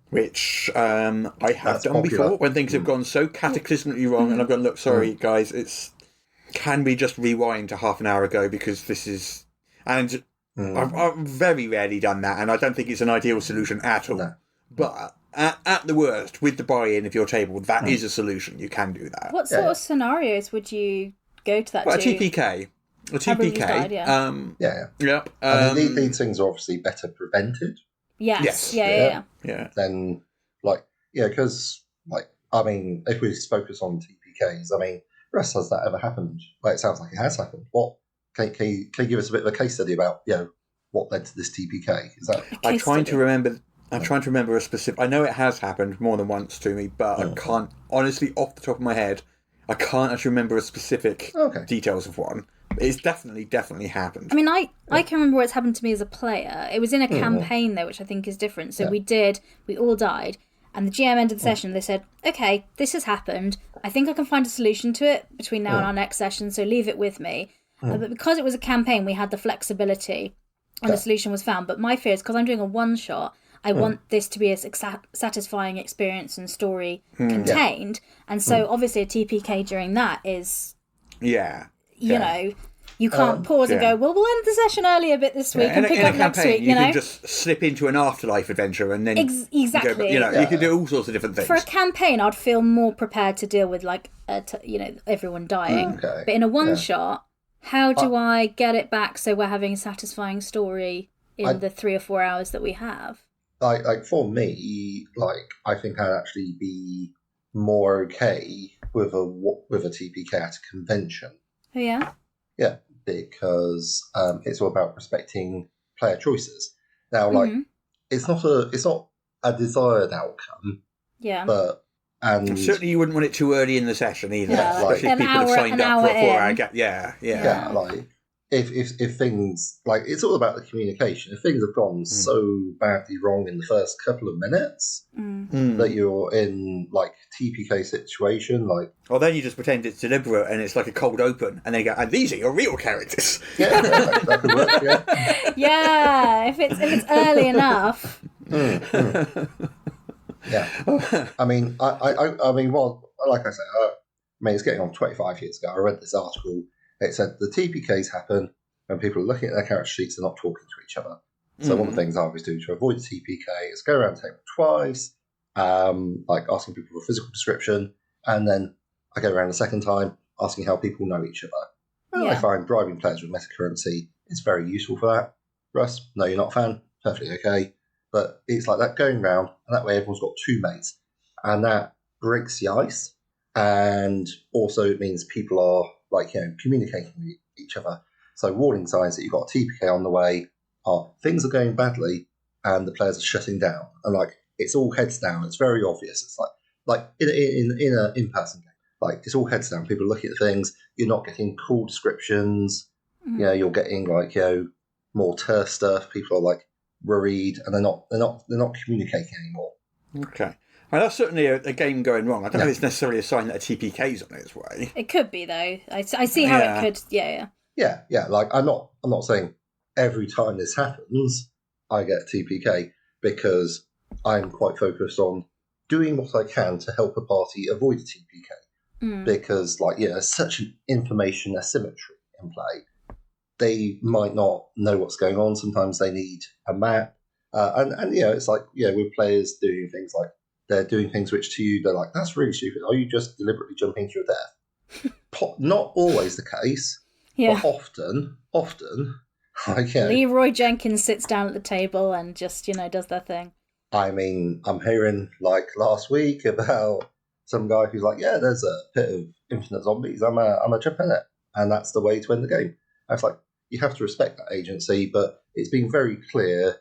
Which I have done before when things have gone so cataclysmically wrong, and I've gone, look, sorry guys, can we just rewind to half an hour ago, because this is, and I've very rarely done that, and I don't think it's an ideal solution at all. No. But at the worst, with the buy-in of your table, that is a solution. You can do that. What sort of scenarios would you go to that? Well, a TPK. A TPK. I mean, these things are obviously better prevented. Yes. Yeah. Then, because, I mean, if we focus on TPKs, I mean, Russ, has that ever happened? Well, it sounds like it has happened. What can you give us a bit of a case study about, what led to this TPK? Is that? I'm trying to remember a specific. I know it has happened more than once to me, but I can't honestly, off the top of my head, I can't actually remember a specific details of one. It's definitely happened. I mean, I can remember what's happened to me as a player. It was in a campaign, though, which I think is different. So we all died, and the GM ended the session. They said, okay, this has happened. I think I can find a solution to it between now and our next session, so leave it with me. But because it was a campaign, we had the flexibility, and the solution was found. But my fear is, because I'm doing a one-shot, I want this to be a satisfying experience and story contained. And so, obviously, a TPK during that is... You know, you can't pause and go, well, we'll end the session early a bit this week and pick up next week, you can just slip into an afterlife adventure and then... Exactly. You can do all sorts of different things. For a campaign, I'd feel more prepared to deal with, everyone dying. But in a one-shot, how do I get it back so we're having a satisfying story in the 3 or 4 hours that we have? For me, I think I'd actually be more okay with a TPK at a convention. Oh, yeah? Yeah, because it's all about respecting player choices. Now, it's not a desired outcome. Yeah. And certainly you wouldn't want it too early in the session either. Yeah, especially if people have signed up for a 4-hour gap. Yeah. If things, it's all about the communication. If things have gone so badly wrong in the first couple of minutes that you're in TPK situation, well, then you just pretend it's deliberate and it's like a cold open, and then you go, and these are your real characters. Yeah, that could work. Yeah. Yeah, if it's early enough. Yeah. I mean, well, like I said, it's getting on 25 years ago. I read this article. It said the TPKs happen when people are looking at their character sheets and not talking to each other. So one of the things I always do to avoid the TPK is go around the table twice, asking people for a physical description, and then I go around a second time asking how people know each other. I find bribing players with metacurrency is very useful for that. Russ, no, you're not a fan. Perfectly okay. But it's like that going round, and that way everyone's got two mates. And that breaks the ice, and also it means people are communicating with each other. So warning signs that you've got a TPK on the way are things are going badly and the players are shutting down. And it's all heads down. It's very obvious. It's like in an in-person game. It's all heads down. People are looking at things. You're not getting cool descriptions. You're getting more terse stuff. People are worried and they're not communicating anymore. Okay. Well, that's certainly a game going wrong. I don't know if it's necessarily a sign that a TPK's on its way. It could be, though. I see how it could. Yeah. I'm not saying every time this happens I get a TPK, because I'm quite focused on doing what I can to help a party avoid a TPK. Because there's such an information asymmetry in play. They might not know what's going on. Sometimes they need a map, and it's with players doing things they're doing things which to you, they're like, that's really stupid. Are you just deliberately jumping to your death? Not always the case, but often. Leroy Jenkins sits down at the table and just, does their thing. I mean, I'm hearing, last week about some guy who's like, yeah, there's a pit of infinite zombies. I'm a jump in it. And that's the way to end the game. I was like, you have to respect that agency, but it's been very clear,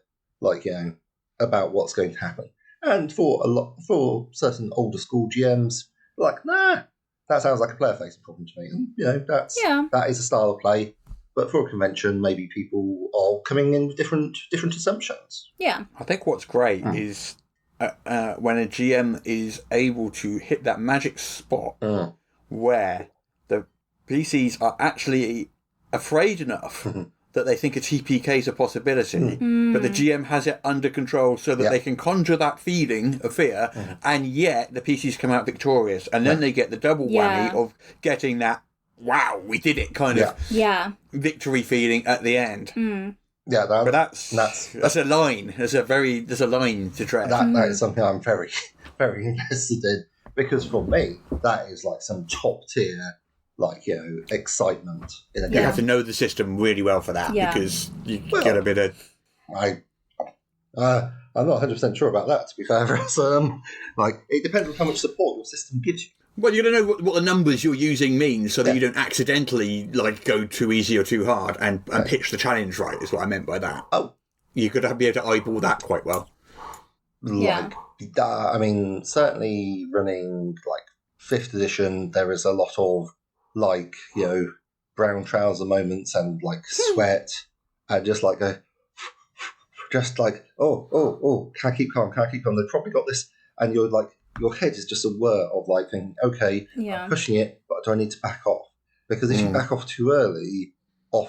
about what's going to happen. And for certain older school GMs, like, nah, that sounds like a player-facing problem to me. And, that is a style of play. But for a convention, maybe people are coming in with different assumptions. Yeah. I think what's great is when a GM is able to hit that magic spot where the PCs are actually afraid enough that they think a TPK is a possibility, but the GM has it under control so that they can conjure that feeling of fear, and yet the PCs come out victorious, and then they get the double whammy of getting that, wow, we did it kind of victory feeling at the end. Yeah, but that's a line. There's a line to tread. That is something I'm very, very invested in, because for me, that is like some top tier, excitement in a game. You have to know the system really well for that, because you get a bit of. I'm not 100% sure about that, to be fair. It depends on how much support your system gives you. Well, you don't know what the numbers you're using mean, so that you don't accidentally go too easy or too hard and pitch the challenge right, is what I meant by that. Oh. You could be able to eyeball that quite well. Certainly running 5th edition, there is a lot of brown trouser moments and sweat and just can I keep calm? They've probably got this, and you're your head is just aware of thinking, okay, I'm pushing it, but do I need to back off? Because if you back off too early, or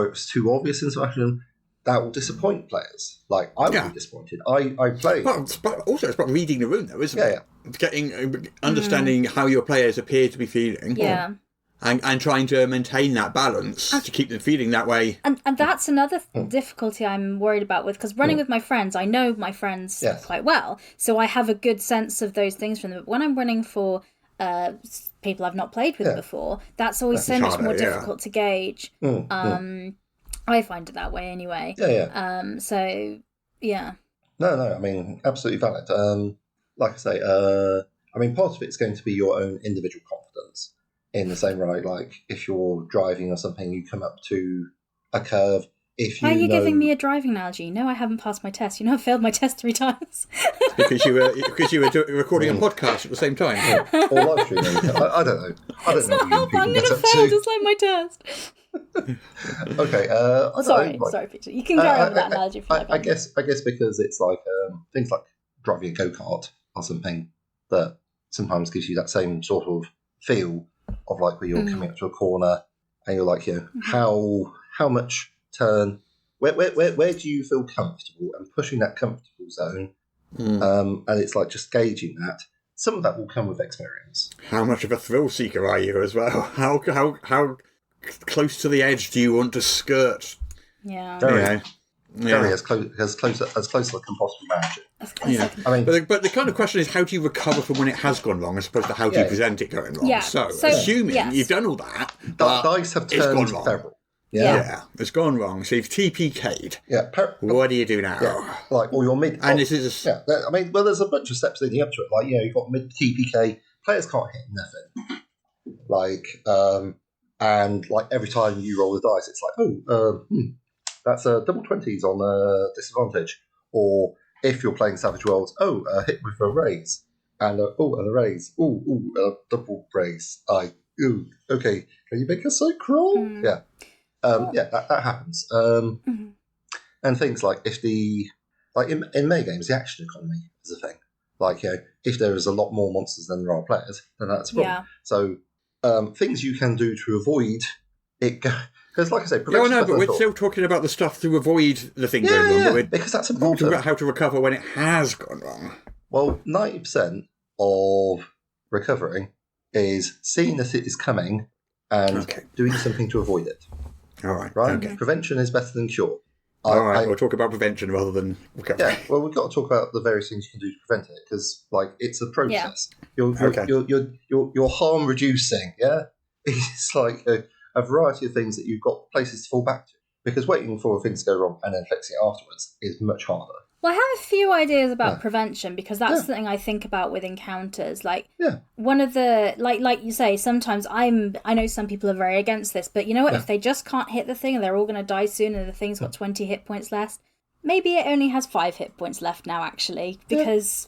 it's too obvious in some action, that will disappoint players. I would be disappointed. I play. But also, it's about reading the room, though, isn't it? Yeah. Understanding how your players appear to be feeling. Yeah. And trying to maintain that balance to keep them feeling that way. And that's another difficulty I'm worried about because running with my friends, I know my friends quite well, so I have a good sense of those things from them. But when I'm running for people I've not played with before, that's always so much more difficult to gauge. I find it that way anyway. So, yeah. No, I mean, absolutely valid. Like I say, part of it's going to be your own individual confidence. In the same right, if you're driving or something, you come up to a curve. Why are you giving me a driving analogy? No, I haven't passed my test. I failed my test 3 times. because you were recording a podcast at the same time. Or live streaming. I don't know. It's not helpful. I'm going to fail just like my test. Okay. Sorry, Peter. You can carry on with that analogy if you like. I guess because it's things like driving a go-kart or something that sometimes gives you that same sort of feel of where you're coming up to a corner and you're how much turn, where do you feel comfortable, and pushing that comfortable zone, and it's just gauging that. Some of that will come with experience. How much of a thrill seeker are you as well? How close to the edge do you want to skirt? Yeah. Very as close as I can possibly imagine. But the kind of question is, how do you recover from when it has gone wrong, as opposed to how do you present it going wrong? So assuming you've done all that, dice have turned feral. It's gone wrong. So you've TPK'd. What do you do now? Or your mid. And this is there's a bunch of steps leading up to it. You've got mid TPK. Players can't hit nothing. And every time you roll the dice, it's that's double 20s on disadvantage. Or if you're playing Savage Worlds, hit with a raise. And a raise. A double raise. Okay. Can you make a side roll? Yeah. That happens. And things if in May games, the action economy is a thing. If there is a lot more monsters than there are players, then that's a problem. So things you can do to avoid it. Because, like I say, but we're still talking about the stuff to avoid the thing going wrong. Because that's important. Talking about how to recover when it has gone wrong. Well, 90% of recovering is seeing that it is coming and doing something to avoid it. All right. Okay. Prevention is better than cure. All right, we'll talk about prevention rather than recovery. Yeah, well, we've got to talk about the various things you can do to prevent it, because it's a process. You're harm reducing. Yeah, it's a variety of things that you've got places to fall back to, because waiting for things to go wrong and then fixing it afterwards is much harder. Well, I have a few ideas about prevention, because that's something I think about with encounters. One of the like you say, sometimes I know some people are very against this, but you know what? If they just can't hit the thing and they're all going to die soon, and the thing's got 20 hit points left, maybe it only has 5 hit points left now, actually, because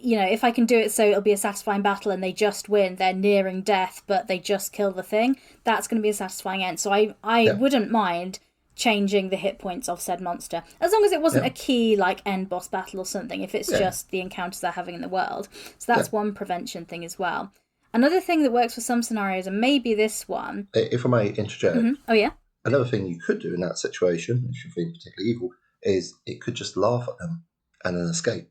if I can do it so it'll be a satisfying battle and they just win, they're nearing death, but they just kill the thing, that's going to be a satisfying end. So I wouldn't mind changing the hit points of said monster, as long as it wasn't a key, like, end boss battle or something, if it's just the encounters they're having in the world. So that's one prevention thing as well. Another thing that works for some scenarios, and maybe this one... If I may interject. Mm-hmm. Oh, yeah? Another thing you could do in that situation, if you're feeling particularly evil, is it could just laugh at them and then escape.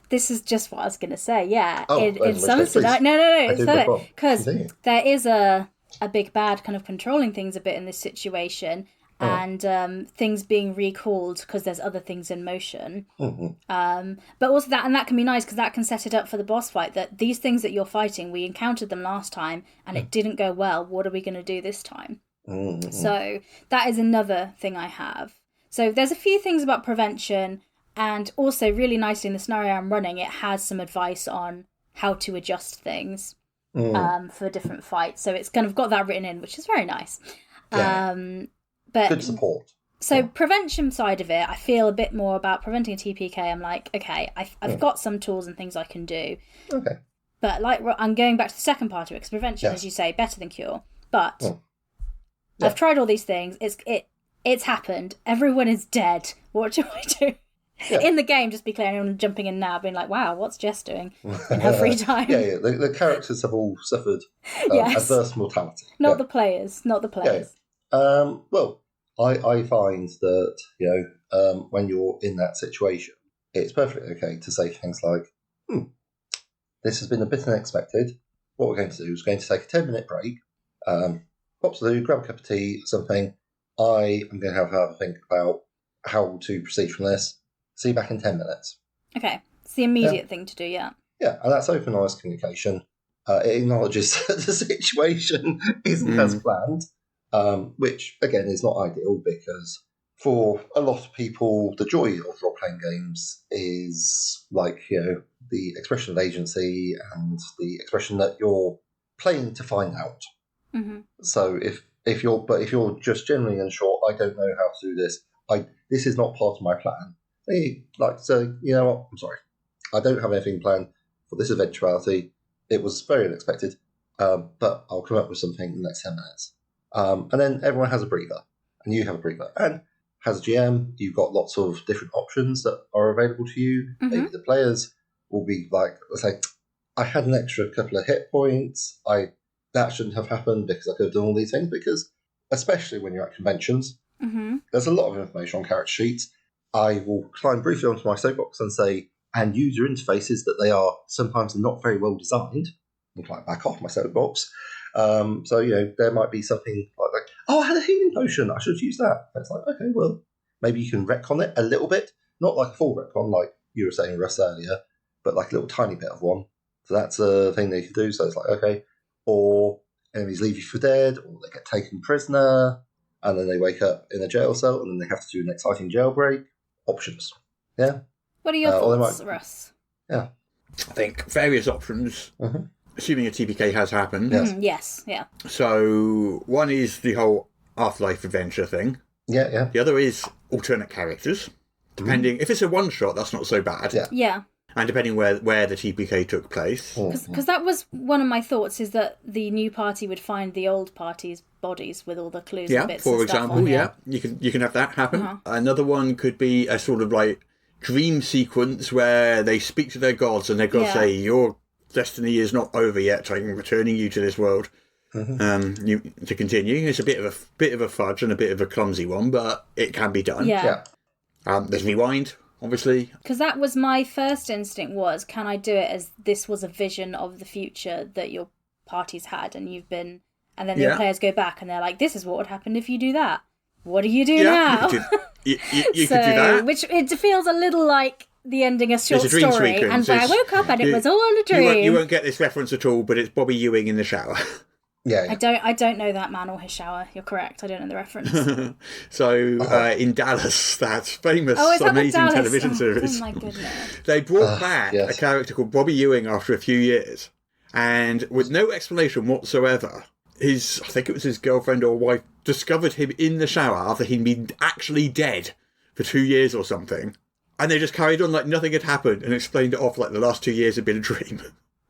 This is just what I was going to say, yeah. Oh, in some scenarios... No. Because there is a big bad kind of controlling things a bit in this situation, and things being recalled because there's other things in motion. Mm-hmm. But also that can be nice because that can set it up for the boss fight, that these things that you're fighting, we encountered them last time and it didn't go well. What are we going to do this time? Mm-hmm. So that is another thing I have. So there's a few things about prevention, and also really nicely in the scenario I'm running, it has some advice on how to adjust things for different fights. So it's kind of got that written in, which is very nice. Yeah. But good support. So prevention side of it, I feel a bit more about preventing a TPK. I'm like, okay, I've got some tools and things I can do. Okay. But like, I'm going back to the second part of it, because prevention, as you say, better than cure. But I've tried all these things. It's happened. Everyone is dead. What do I do? Yeah. In the game, just be clear, anyone jumping in now, being like, wow, what's Jess doing in her free time? Yeah. The characters have all suffered adverse mortality. Not the players. Yeah. Well, I find that, when you're in that situation, it's perfectly okay to say things like, this has been a bit unexpected. What we're going to do is going to take a 10-minute break, pop to the loo, grab a cup of tea, something. I am going to have a think about how to proceed from this. See you back in 10 minutes. Okay. It's the immediate thing to do, yeah. Yeah, and that's open, honest communication. It acknowledges that the situation isn't as planned. Which, again, is not ideal because for a lot of people, the joy of role-playing games is like, the expression of agency and the expression that you're playing to find out. Mm-hmm. So if you're just generally unsure, I don't know how to do this, this is not part of my plan. You know what, I'm sorry. I don't have anything planned for this eventuality. It was very unexpected, but I'll come up with something in the next 10 minutes. And then everyone has a breather, and you have a breather. And as a GM, you've got lots of different options that are available to you. Mm-hmm. Maybe the players will be like, let's say, I had an extra couple of hit points. That shouldn't have happened because I could have done all these things. Because, especially when you're at conventions, there's a lot of information on character sheets. I will climb briefly onto my soapbox and say, and user interfaces that they are sometimes not very well designed. I'll climb back off my soapbox. So, there might be something like, I had a healing potion, I should have used that. And it's like, okay, well, maybe you can retcon it a little bit. Not like a full retcon, like you were saying, Russ, earlier, but like a little tiny bit of one. So that's a thing they could do. So it's like, okay, or enemies leave you for dead, or they get taken prisoner, and then they wake up in a jail cell, and then they have to do an exciting jailbreak. Options. Yeah? What are your thoughts, Russ? Yeah. I think various options. Mm-hmm. Assuming a TPK has happened. Yes. Yes, yeah. So, one is the whole Afterlife adventure thing. Yeah. The other is alternate characters. Depending, if it's a one-shot, that's not so bad. Yeah. And depending where the TPK took place. Because that was one of my thoughts, is that the new party would find the old party's bodies with all the clues and bits for and stuff example, on, you can have that happen. Another one could be a sort of like dream sequence where they speak to their gods and their gods say, your destiny is not over yet. I'm returning you to this world to continue. It's a bit of a fudge and a bit of a clumsy one, but it can be done. Yeah. There's rewind, obviously. Because that was my first instinct was, can I do it as this was a vision of the future that your party's had and you've been... And then the players go back and they're like, this is what would happen if you do that. What do you do now? You could do that. Which it feels a little like the ending of a short story. Sequence. And I woke up and it was all a dream. You won't get this reference at all, but it's Bobby Ewing in the shower. Yeah. I don't know that man or his shower. You're correct. I don't know the reference. So in Dallas, that famous, amazing television series. Oh my goodness. They brought back a character called Bobby Ewing after a few years. And with no explanation whatsoever, I think it was his girlfriend or wife, discovered him in the shower after he'd been actually dead for 2 years or something. And they just carried on like nothing had happened and explained it off like the last 2 years had been a dream.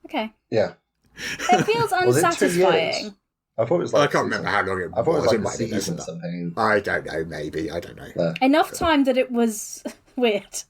Okay. Yeah. It feels unsatisfying. I thought it was like I can't remember how long it was. I thought it was like It a might be less season than or something. I don't know, maybe. I don't know. Yeah. Enough time that it was weird.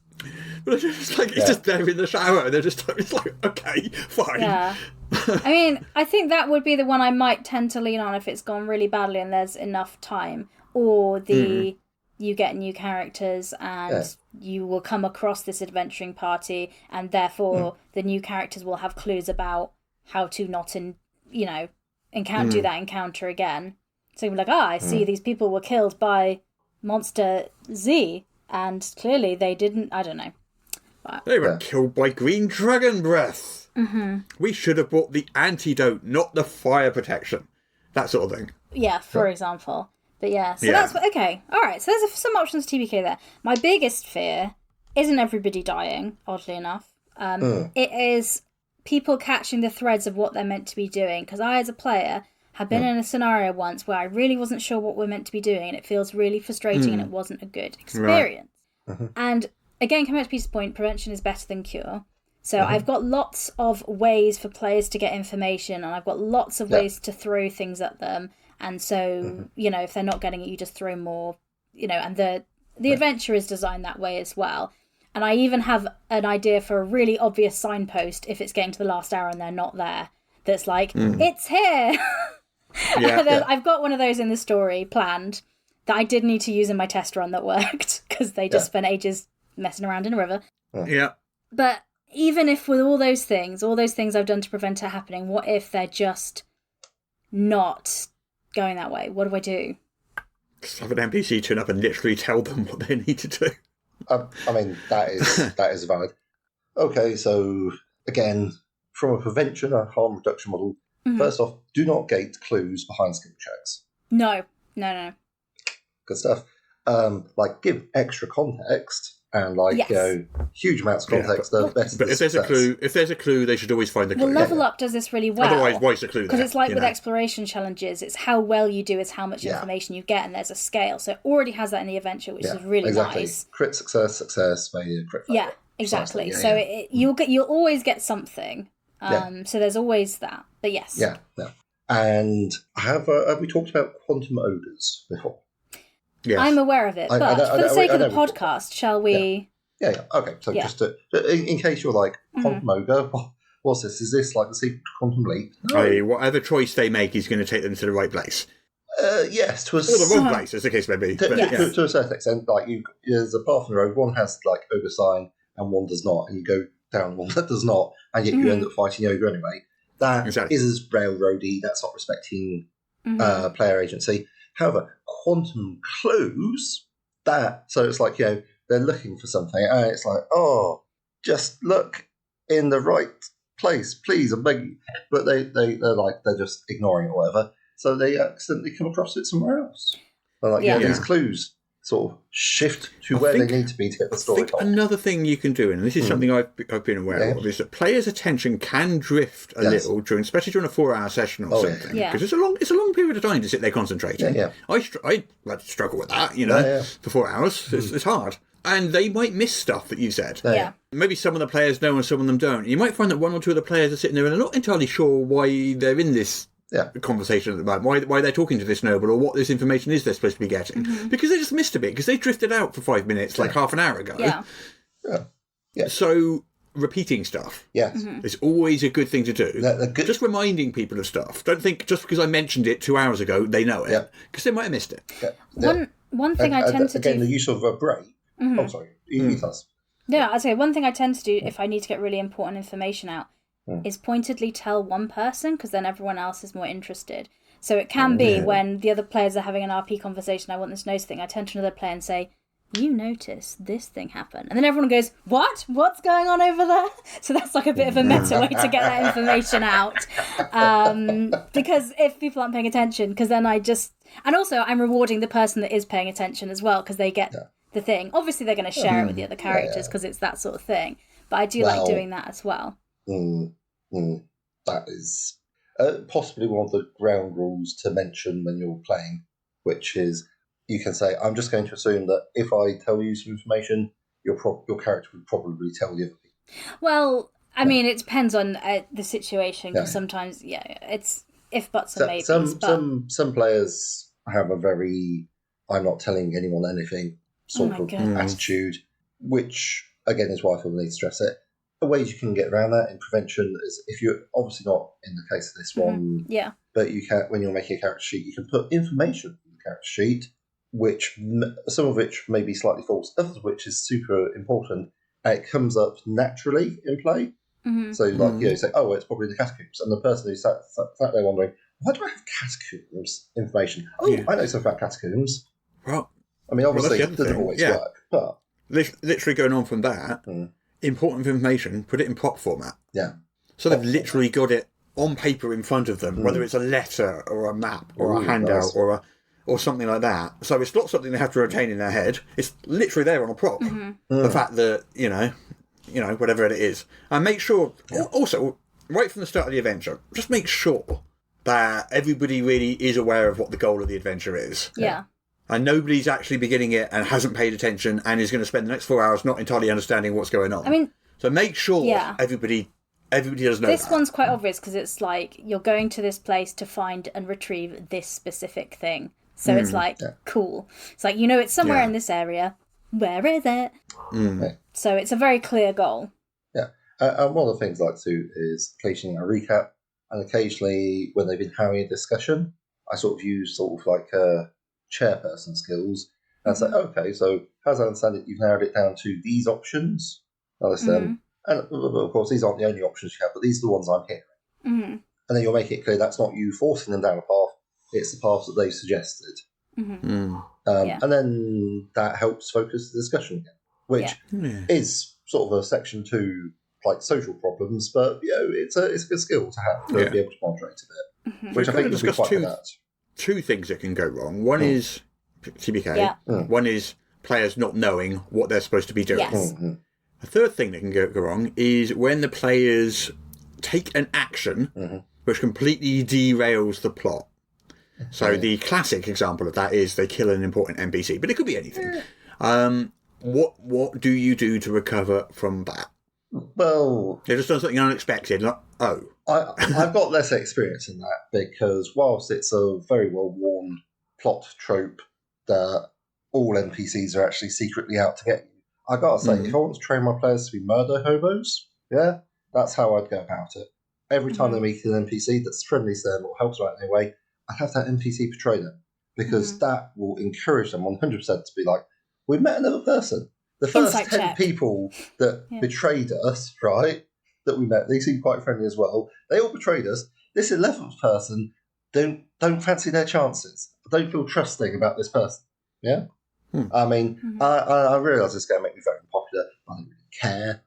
But it's just like, it's just there in the shower and they're just like, it's like, okay, fine. Yeah. I mean, I think that would be the one I might tend to lean on if it's gone really badly and there's enough time. Or the you get new characters and you will come across this adventuring party and therefore the new characters will have clues about how to not do that encounter again. So you'll be like, I see these people were killed by monster Z and clearly they didn't, I don't know. But They were killed by green dragon breath. Mm-hmm. We should have bought the antidote, not the fire protection. That sort of thing. yeah, for example. But yeah, so that's okay. All right, so there's some options TBK there. My biggest fear isn't everybody dying, oddly enough. It is people catching the threads of what they're meant to be doing. Because I, as a player, have been in a scenario once where I really wasn't sure what we're meant to be doing, and it feels really frustrating, and it wasn't a good experience. Right. And again, coming back to Peter's point, prevention is better than cure. So I've got lots of ways for players to get information, and I've got lots of ways to throw things at them. And so, if they're not getting it, you just throw more, and the adventure is designed that way as well. And I even have an idea for a really obvious signpost if it's getting to the last hour and they're not there. That's like, it's here! I've got one of those in the story planned that I did need to use in my test run that worked, because they just spent ages messing around in a river. Yeah. But even if with all those things I've done to prevent it happening, what if they're just not going that way? What do I do? Just have an NPC turn up and literally tell them what they need to do. I mean, that is valid. Okay, so again, from a prevention and harm reduction model, first off, do not gate clues behind skill checks. No. Good stuff. Give extra context and huge amounts of context. The best. But if there's a clue, they should always find the clue. Well, Level Up does this really well. Otherwise, why's the clue there? Because it's like with exploration challenges, it's how well you do is how much information you get, and there's a scale. So it already has that in the adventure, which is really nice. Crit success, failure, crit failure. Yeah, exactly. You'll always get something. So there's always that. But yes. Yeah. And have we talked about quantum ogres before? Yes. I'm aware of it, but for the sake of the podcast, shall we... Yeah. Okay, so just in case you're like, quantum ogre, what's this? Is this like the secret to quantum leap? No. Whatever choice they make is going to take them to the right place. Yes, to a... Or the wrong place, as the case may be. To a certain extent, there's a path in the road, one has like ogre sign and one does not, and you go down one that does not, and yet you end up fighting ogre anyway. That is as railroady, that's not respecting player agency. However, quantum clues, so it's like, they're looking for something, and it's like, just look in the right place, please, I'm begging you. But they're just ignoring it or whatever, so they accidentally come across it somewhere else. They're like, these clues sort of shift to where they need to be to get the story told. Another thing you can do, and this is something I've been aware of, is that players' attention can drift a little especially during a 4-hour session or something. Because it's a long period of time to sit there concentrating. I struggle with that, for 4 hours. It's hard. And they might miss stuff that you said. Maybe some of the players know and some of them don't. You might find that one or two of the players are sitting there and they're not entirely sure why they're in this conversation about why they're talking to this noble or what this information is they're supposed to be getting, because they just missed a bit, because they drifted out for 5 minutes half an hour ago. So repeating stuff is always a good thing to do. Just reminding people of stuff. Don't think just because I mentioned it 2 hours ago they know it, because they might have missed it. One thing I tend to do, the use of a break. Oh, sorry, you us. I'd say one thing I tend to do if I need to get really important information out is pointedly tell one person, because then everyone else is more interested. So it can be when the other players are having an RP conversation, I want this notice thing, I turn to another player and say, you notice this thing happen. And then everyone goes, what? What's going on over there? So that's like a bit of a meta way to get that information out. Because if people aren't paying attention, because then and also I'm rewarding the person that is paying attention as well, because they get the thing. Obviously they're going to share it with the other characters because it's that sort of thing. But I do like doing that as well. That is possibly one of the ground rules to mention when you're playing, which is you can say, I'm just going to assume that if I tell you some information, your character would probably tell the other people. Well, I mean, it depends on the situation, because sometimes, it's if buts and maybes. Some players have a very I'm not telling anyone anything sort of attitude, which, again, is why I feel the need to stress it. The ways you can get around that in prevention is, if you're obviously not in the case of this one, but you can, when you're making a character sheet, you can put information in the character sheet, which some of which may be slightly false, others of which is super important, and it comes up naturally in play. Mm-hmm. So, say, oh, well, it's probably the catacombs, and the person who sat there wondering, why do I have catacombs information? Oh, I know something about catacombs. Well, I mean, obviously, it doesn't always work, but literally going on from that. Important information, put it in prop format. Yeah. So they've literally got it on paper in front of them, whether it's a letter or a map or a handout or something like that. So it's not something they have to retain in their head. It's literally there on a prop. The fact that, whatever it is. And make sure, also, right from the start of the adventure, just make sure that everybody really is aware of what the goal of the adventure is. Yeah. And nobody's actually beginning it and hasn't paid attention and is going to spend the next 4 hours not entirely understanding what's going on. I mean, so make sure everybody does know this one's quite obvious, because it's like, you're going to this place to find and retrieve this specific thing. So it's like, cool. It's like, it's somewhere in this area. Where is it? So it's a very clear goal. Yeah. And one of the things I like to do is occasionally a recap, and occasionally when they've been having a discussion, I sort of use sort of like chairperson skills, and say, okay, so as I understand it, you've narrowed it down to these options. And of course, these aren't the only options you have, but these are the ones I'm hearing. And then you'll make it clear that's not you forcing them down a path, it's the path that they've suggested. And then that helps focus the discussion again, which is sort of a section 2, like social problems, but it's a good skill to have, to be able to moderate a bit. Which I think would be quite good at. Two things that can go wrong. One is TBK. One is players not knowing what they're supposed to be doing. Yes. A third thing that can go wrong is when the players take an action which completely derails the plot. So the classic example of that is they kill an important NPC, but it could be anything. What do you do to recover from that? Well, they've just done something unexpected. Like, I've got less experience in that, because whilst it's a very well-worn plot trope that all NPCs are actually secretly out to get you, I gotta say, if I want to train my players to be murder hobos, that's how I'd go about it. Every time they meet an NPC that's friendly to them or helps out in any way, I'd have that NPC betray them, because that will encourage them 100% to be like, we met another person. The first 10 people that betrayed us, right, that we met, they seemed quite friendly as well. They all betrayed us. This 11th person, don't fancy their chances. I don't feel trusting about this person. Yeah? I mean, I realise this is going to make me very unpopular. I don't really care.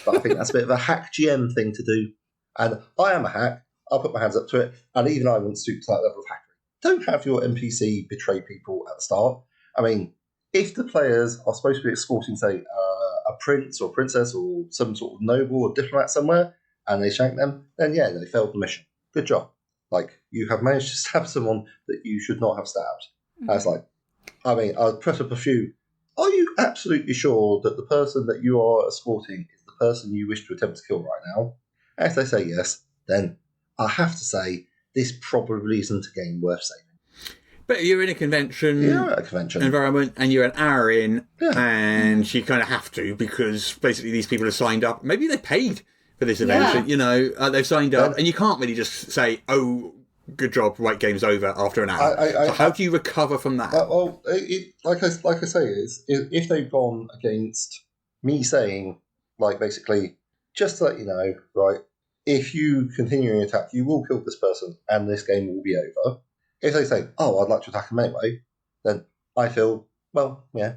But I think that's a bit of a hack GM thing to do. And I am a hack. I'll put my hands up to it. And even I wouldn't stoop to that level of hackery. Don't have your NPC betray people at the start. I mean, if the players are supposed to be escorting, say, a prince or princess or some sort of noble or diplomat somewhere, and they shank them, then they failed the mission. Good job. Like, you have managed to stab someone that you should not have stabbed. That's like, I mean, I'll press up a few. Are you absolutely sure that the person that you are escorting is the person you wish to attempt to kill right now? And if they say yes, then I have to say, this probably isn't a game worth saving. But you're in a convention environment, and you're an hour in, and you kind of have to, because basically these people are signed up. Maybe they paid for this event, they've signed up, and you can't really just say, oh, good job, right, game's over after an hour. So how do you recover from that? Like I say, if they've gone against me saying, like, basically, just to let you know, right, if you continue an attack, you will kill this person, and this game will be over. If they say, oh, I'd like to attack them anyway, then I feel, well, yeah.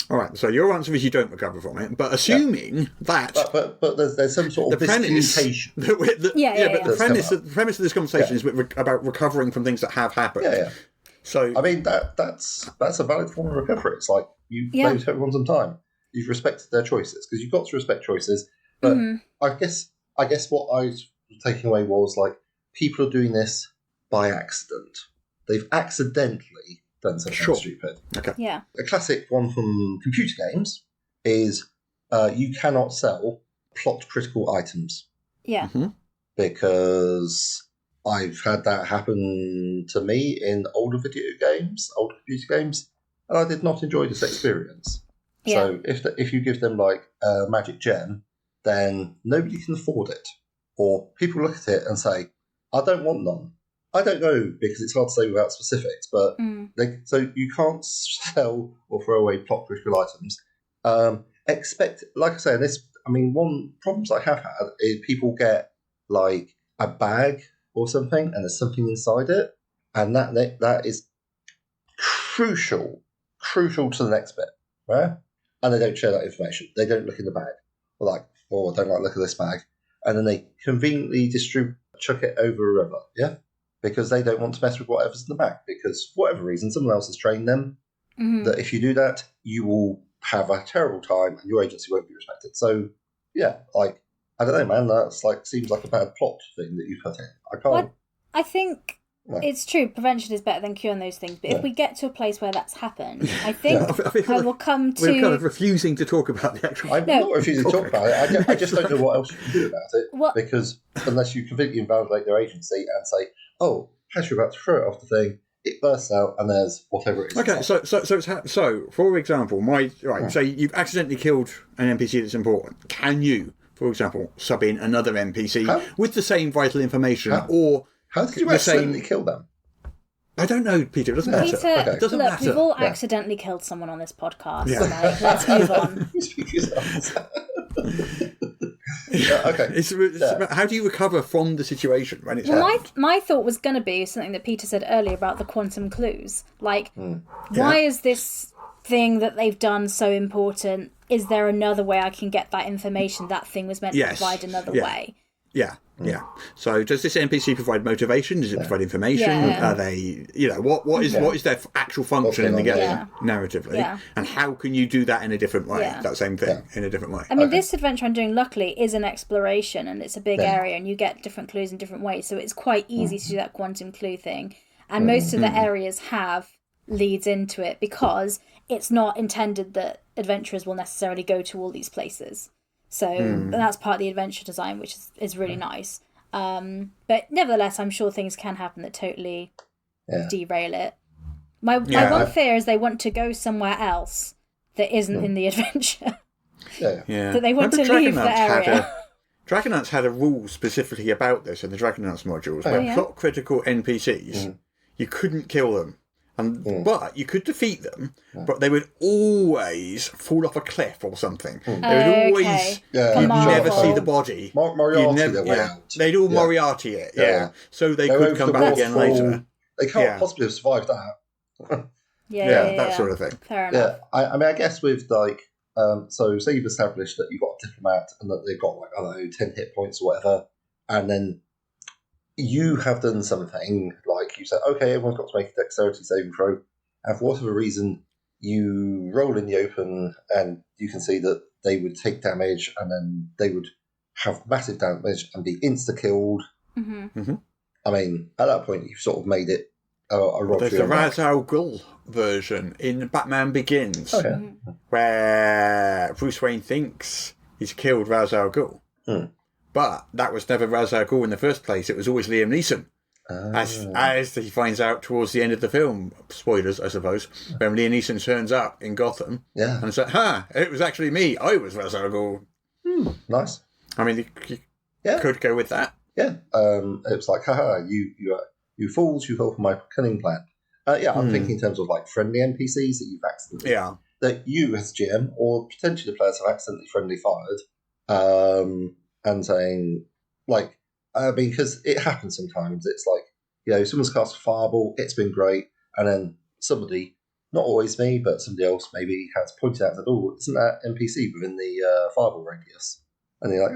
All right, so your answer is you don't recover from it, but assuming that... But there's some sort of miscommunication. The premise of this conversation is about recovering from things that have happened. Yeah. So, I mean, that's a valid form of recovery. It's like, you've saved everyone some time. You've respected their choices, because you've got to respect choices. But I guess what I was taking away was, like, people are doing this by accident. They've accidentally done something stupid. Okay. Yeah. A classic one from computer games is you cannot sell plot-critical items. Yeah. Mm-hmm. Because I've had that happen to me in older computer games, and I did not enjoy this experience. Yeah. So if you give them like a magic gem, then nobody can afford it. Or people look at it and say, I don't want none. I don't know, because it's hard to say without specifics, but so you can't sell or throw away plot critical items. Like I say, one problems I have had is people get like a bag or something, and there's something inside it, and that is crucial to the next bit, right? And they don't share that information. They don't look in the bag. They're like, I don't like look at this bag, and then they conveniently chuck it over a river, yeah, because they don't want to mess with whatever's in the bag, because for whatever reason, someone else has trained them that if you do that, you will have a terrible time, and your agency won't be respected. So, yeah, like, I don't know, man. That's seems like a bad plot thing that you put in. I can't. Well, I think it's true. Prevention is better than curing those things. But if we get to a place where that's happened, I think I will come to. We're kind of refusing to talk about the actual. I'm not refusing to talk about it. I just don't know what else you can do about it. Because unless you completely invalidate their agency and say, "Oh, as you're about to throw it off the thing, it bursts out and there's whatever it is." Okay, so for example, say you've accidentally killed an NPC that's important. Can you, for example, sub in another NPC with the same vital information, or how did you accidentally kill them? I don't know, Peter. It doesn't matter. Peter, it doesn't matter. We've all accidentally killed someone on this podcast. Yeah. Right? Let's move on. Okay. How do you recover from the situation when it's my thought was going to be something that Peter said earlier about the quantum clues. Like, why is this thing that they've done so important? Is there another way I can get that information? That thing was meant to provide another way. Yeah. So does this NPC provide motivation? Does it provide information? Are they, what is their actual function in the game narratively? Yeah. And how can you do that in a different way? That same thing in a different way. I mean, this adventure I'm doing, luckily, is an exploration, and it's a big area, and you get different clues in different ways. So it's quite easy to do that quantum clue thing. And most of the areas have leads into it, because it's not intended that adventurers will necessarily go to all these places. So that's part of the adventure design, which is really nice. But nevertheless, I'm sure things can happen that totally derail it. My one fear is they want to go somewhere else that isn't in the adventure. That they want to leave the area. Dragonlance had a rule specifically about this in the Dragonlance modules, where plot critical NPCs, you couldn't kill them. But you could defeat them, but they would always fall off a cliff or something. They would always, you'd never see the body. They'd all Moriarty it, so they could come back again later. They can't possibly have survived that. That sort of thing. Fair enough. I mean, I guess with so say you've established that you've got a diplomat and that they've got 10 hit points or whatever, and then you have done something, like you said, okay, everyone's got to make a dexterity saving throw, and for whatever reason, you roll in the open, and you can see that they would take damage, and then they would have massive damage and be insta-killed. I mean, at that point, you've sort of made it a roll. There's the Ra's al Ghul version in Batman Begins, where Bruce Wayne thinks he's killed Ra's al Ghul. But that was never Ra's al Ghul in the first place. It was always Liam Neeson. As he finds out towards the end of the film, spoilers, I suppose, when Liam Neeson turns up in Gotham and says, it was actually me. I was Ra's al Ghul. Nice. I mean, you could go with that. Yeah. It was like, you fools, you fell for my cunning plan. I'm thinking in terms of friendly NPCs that you've accidentally... that you as GM, or potentially the players have accidentally friendly fired, and saying, because it happens sometimes. It's someone's cast a fireball, it's been great, and then somebody, not always me, but somebody else maybe has pointed out that, isn't that NPC within the fireball radius? And you're like,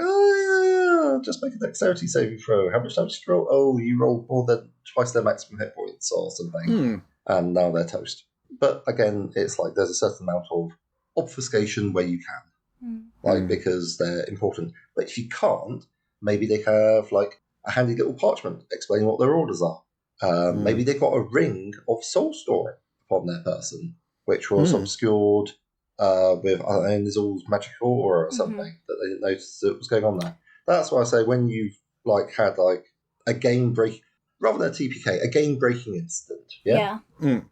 just make a dexterity saving throw. How much damage did you roll? Oh, you rolled more than twice their maximum hit points or something. And now they're toast. But again, it's there's a certain amount of obfuscation where you can. Because they're important. But if you can't, maybe they have a handy little parchment explaining what their orders are. Maybe they've got a ring of soul storing upon their person, which was obscured and there's all magical aura or something that they didn't notice that was going on there. That's why I say when you've had a game break, rather than a TPK, a game breaking incident. Yeah.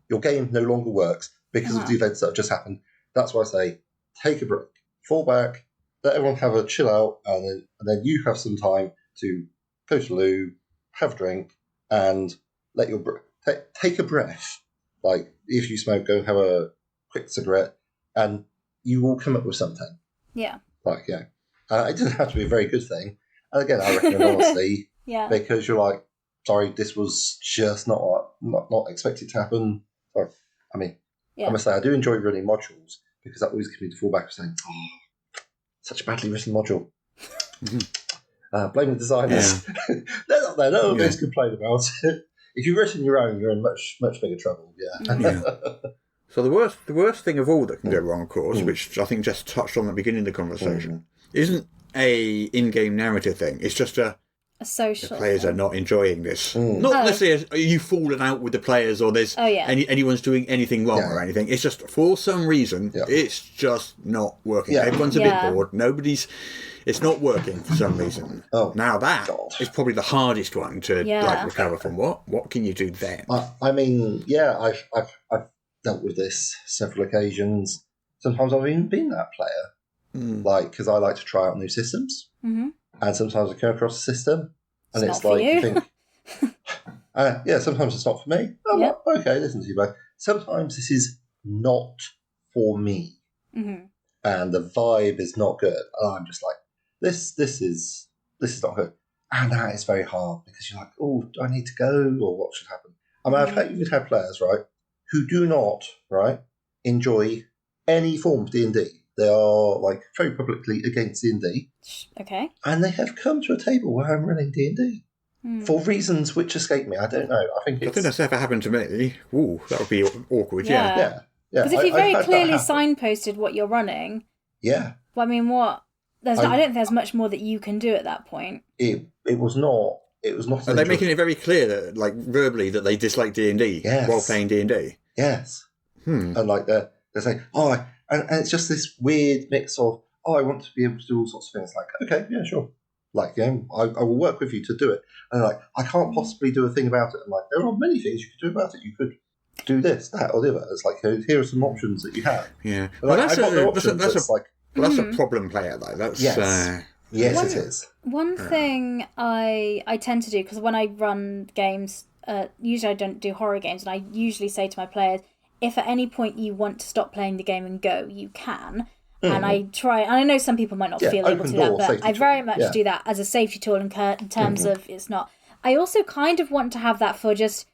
Your game no longer works because of the events that have just happened. That's why I say take a break, fall back, let everyone have a chill out, and then you have some time to go to the loo, have a drink, and let your take a breath. Like if you smoke, go and have a quick cigarette, and you will come up with something. Yeah. It doesn't have to be a very good thing. And again, I recommend honesty. Because you're like, sorry, this was just not expected to happen. Sorry. I mean, I must say, I do enjoy running modules because that always gives me the fallback of saying, such a badly written module. Blame the designers. Yeah. They're not there. No one goes to complain about it. If you've written your own, you're in much, much bigger trouble. Yeah. So the worst thing of all that can go wrong, of course, which I think just touched on at the beginning of the conversation, isn't a in-game narrative thing. It's just a social. The players are not enjoying this. Not necessarily are you falling out with the players or there's anyone's doing anything wrong or anything. It's just for some reason it's just not working. Everyone's a bit bored. It's not working for some reason. Now that is probably the hardest one to recover from. What can you do then? I mean, I've dealt with this several occasions. Sometimes I've even been that player, because I like to try out new systems, and sometimes I come across a system, and it's like you think, sometimes it's not for me. Okay, listen to you, but sometimes this is not for me, and the vibe is not good, and I'm just like, this is not good, and that is very hard because you're like, oh, do I need to go or what should happen? I mean, I've had players who do not enjoy any form of D&D. They are very publicly against D&D. Okay. And they have come to a table where I'm running D&D for reasons which escape me. I don't know. I think that's ever happened to me. Ooh, that would be awkward. Yeah. Because if you very clearly signposted what you're running. Yeah. Well, I mean, I don't think there's much more that you can do at that point. It was not. It was not. Are they making it very clear that, verbally, that they dislike D&D while playing D&D? Yes. And they're saying, and it's just this weird mix of, I want to be able to do all sorts of things. Okay, yeah, sure. I will work with you to do it. And I can't possibly do a thing about it. And there are many things you could do about it. You could do this, that, or the other. It's here are some options that you have. Yeah. Well, that's a problem player, though. That's yes. Yes, it is. One thing I tend to do, because when I run games, usually I don't do horror games, and I usually say to my players, if at any point you want to stop playing the game and go, you can. And I try, and I know some people might not feel able to do that, but I very much do that as a safety tool in terms of it's not. I also kind of want to have that for just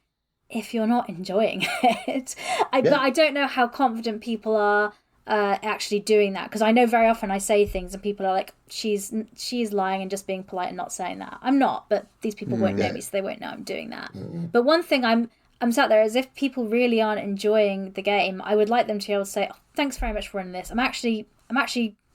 if you're not enjoying it. But I don't know how confident people are actually doing that, because I know very often I say things and people are like, she's lying and just being polite and not saying that. I'm not, but these people won't know me, so they won't know I'm doing that. But one thing I'm sat there, as if people really aren't enjoying the game, I would like them to be able to say, thanks very much for running this.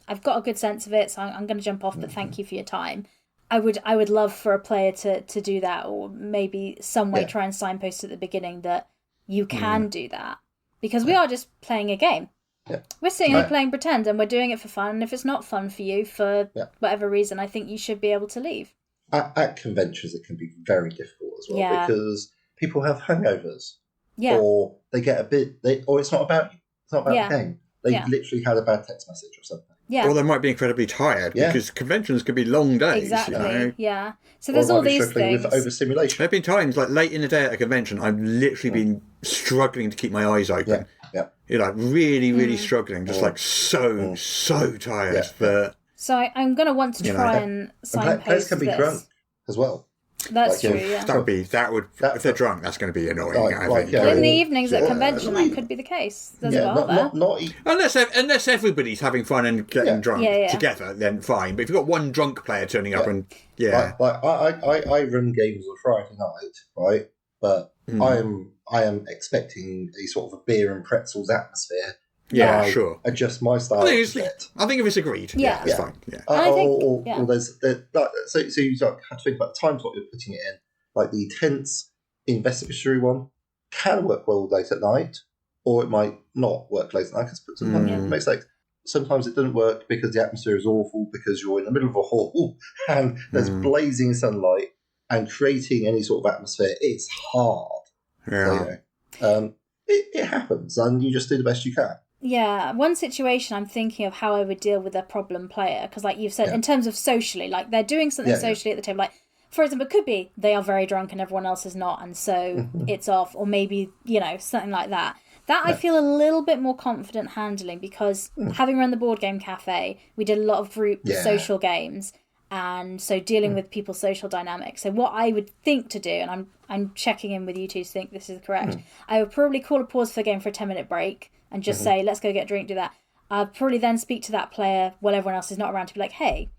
I've got a good sense of it, so I'm going to jump off, but thank you for your time. I would love for a player to do that, or maybe some way try and signpost at the beginning that you can do that, because we are just playing a game. Yeah. We're sitting here playing pretend, and we're doing it for fun. And if it's not fun for you, for whatever reason, I think you should be able to leave. At conventions, it can be very difficult as well, because people have hangovers, or they get or it's not about you. It's not about the game. They literally had a bad text message or something. Yeah. Or they might be incredibly tired, because conventions can be long days. Exactly. Yeah. So there's all these things. With overstimulation. There have been times, late in the day at a convention, I've literally been struggling to keep my eyes open. Yeah. You're really, really struggling, just so tired. Yeah. But so I'm going to want to try and signpost players can be drunk as well. That's true. Yeah. If they're drunk, that's going to be annoying. I think. But in the evenings at convention, that could be the case. There's unless everybody's having fun and getting drunk together, then fine. But if you've got one drunk player turning up and I run games on Friday night, right? But I am expecting a sort of a beer and pretzels atmosphere. Yeah, sure. Adjust my style. I think if it's agreed, it's fine. Yeah. So you have to think about the time slot you're putting it in. The tense investigatory one can work well late at night, or it might not work late at night because sometimes you make mistakes. Sometimes it doesn't work because the atmosphere is awful because you're in the middle of a hall and there's blazing sunlight, and creating any sort of atmosphere is hard. Yeah. So, it happens, and you just do the best you can. Yeah, one situation I'm thinking of how I would deal with a problem player, because like you've said, in terms of socially, like they're doing something socially at the table, like, for example, it could be they are very drunk and everyone else is not, and so it's off, or maybe, something like that. That I feel a little bit more confident handling, because having run the board game cafe, we did a lot of group social games, and so dealing with people's social dynamics. So what I would think to do, and I'm checking in with you two to think this is correct, I would probably call a pause for the game for a 10-minute break and just say, let's go get a drink, do that. I'd probably then speak to that player while everyone else is not around to be like, hey,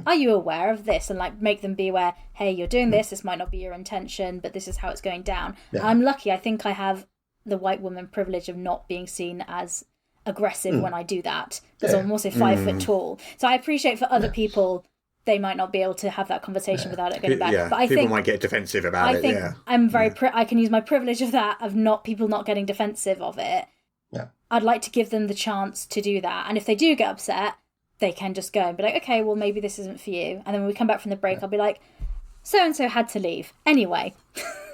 are you aware of this? And like make them be aware, hey, you're doing this might not be your intention, but this is how it's going down. I'm lucky, I think I have the white woman privilege of not being seen as aggressive when I do that, because I'm also 5 foot tall. So I appreciate for other people, they might not be able to have that conversation without it going bad. But I people think might get defensive about it. I think I'm very. I can use my privilege of that, of people not getting defensive of it. Yeah. I'd like to give them the chance to do that, and if they do get upset, they can just go and be like, okay, well maybe this isn't for you. And then when we come back from the break, I'll be like, so and so had to leave anyway.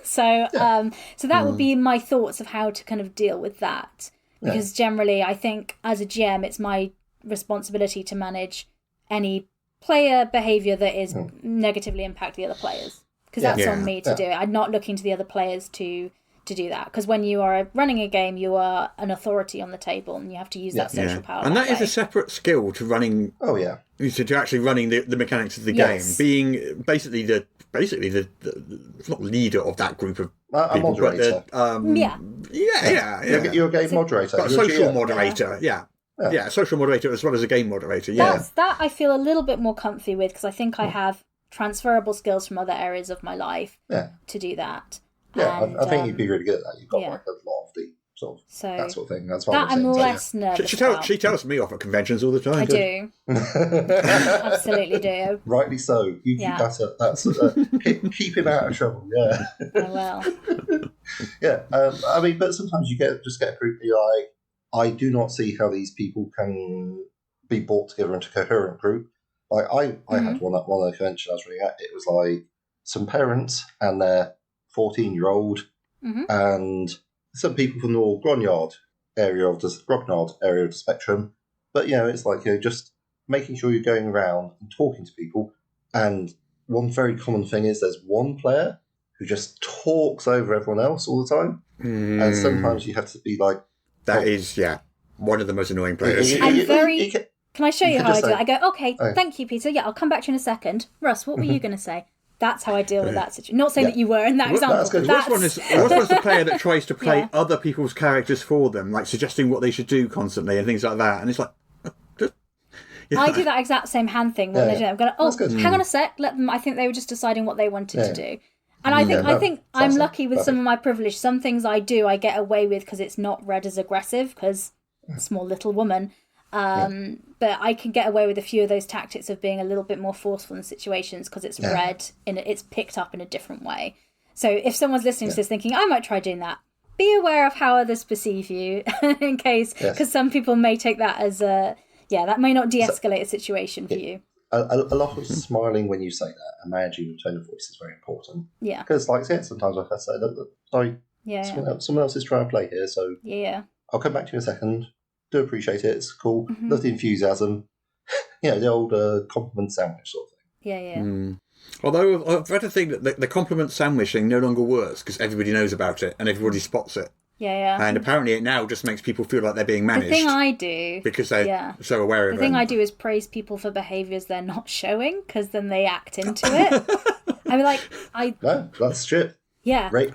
So that would be my thoughts of how to kind of deal with that, because generally I think as a GM it's my responsibility to manage any player behaviour that is negatively impact the other players, because that's on me to do it. I'm not looking to the other players to do that, because when you are running a game, you are an authority on the table, and you have to use that social power. And that is a separate skill to running. Oh yeah, to actually running the mechanics of the game, being basically the not leader of that group of a people, moderator. You're a game moderator, but a social moderator. Yeah, social moderator as well as a game moderator. Yeah, that I feel a little bit more comfy with, because I think I have transferable skills from other areas of my life to do that. Yeah, and, I think you'd be really good at that. You've got like a lot of the sort of that sort of thing. That's that I'm less nervous about. She tells me off at conventions all the time. I do. Absolutely do. Rightly so. Keep him out of trouble. Yeah. I will. Yeah. I mean, but sometimes you get a group be like, I do not see how these people can be brought together into a coherent group. Like I had one at the convention I was running at. It was like some parents and their 14-year-old and some people from the Grognard area of the spectrum. But it's like just making sure you're going around and talking to people. And one very common thing is there's one player who just talks over everyone else all the time, and sometimes you have to be like, that is one of the most annoying players. Can I show you how I do it? I go, okay, thank you, Peter. Yeah, I'll come back to you in a second. Russ, what were you going to say? That's how I deal with that situation. Not saying that you were in that example. What's one is the player that tries to play other people's characters for them, like suggesting what they should do constantly and things like that. And it's like, I do that exact same hand thing when they do it. I'm going, hang on a sec. Let them. I think they were just deciding what they wanted to do. And I think I'm lucky with some of my privilege. Some things I do, I get away with because it's not read as aggressive, because small little woman. But I can get away with a few of those tactics of being a little bit more forceful in situations, because it's read it's picked up in a different way. So if someone's listening to this thinking, I might try doing that, be aware of how others perceive you in case, because some people may take that as that may not de-escalate a situation for you. A lot of smiling when you say that and managing your tone of voice is very important. Yeah. Because sometimes I say, sorry, someone else is trying to play here, so I'll come back to you in a second. Do appreciate it. It's cool. Love the enthusiasm. The old compliment sandwich sort of thing. Although I've read a thing that the compliment sandwich thing no longer works because everybody knows about it and everybody spots it. And apparently it now just makes people feel like they're being managed. The thing I do, because they're so aware of it. The thing I do is praise people for behaviours they're not showing, because then they act into it. I mean, no, that's shit. Yeah. Right.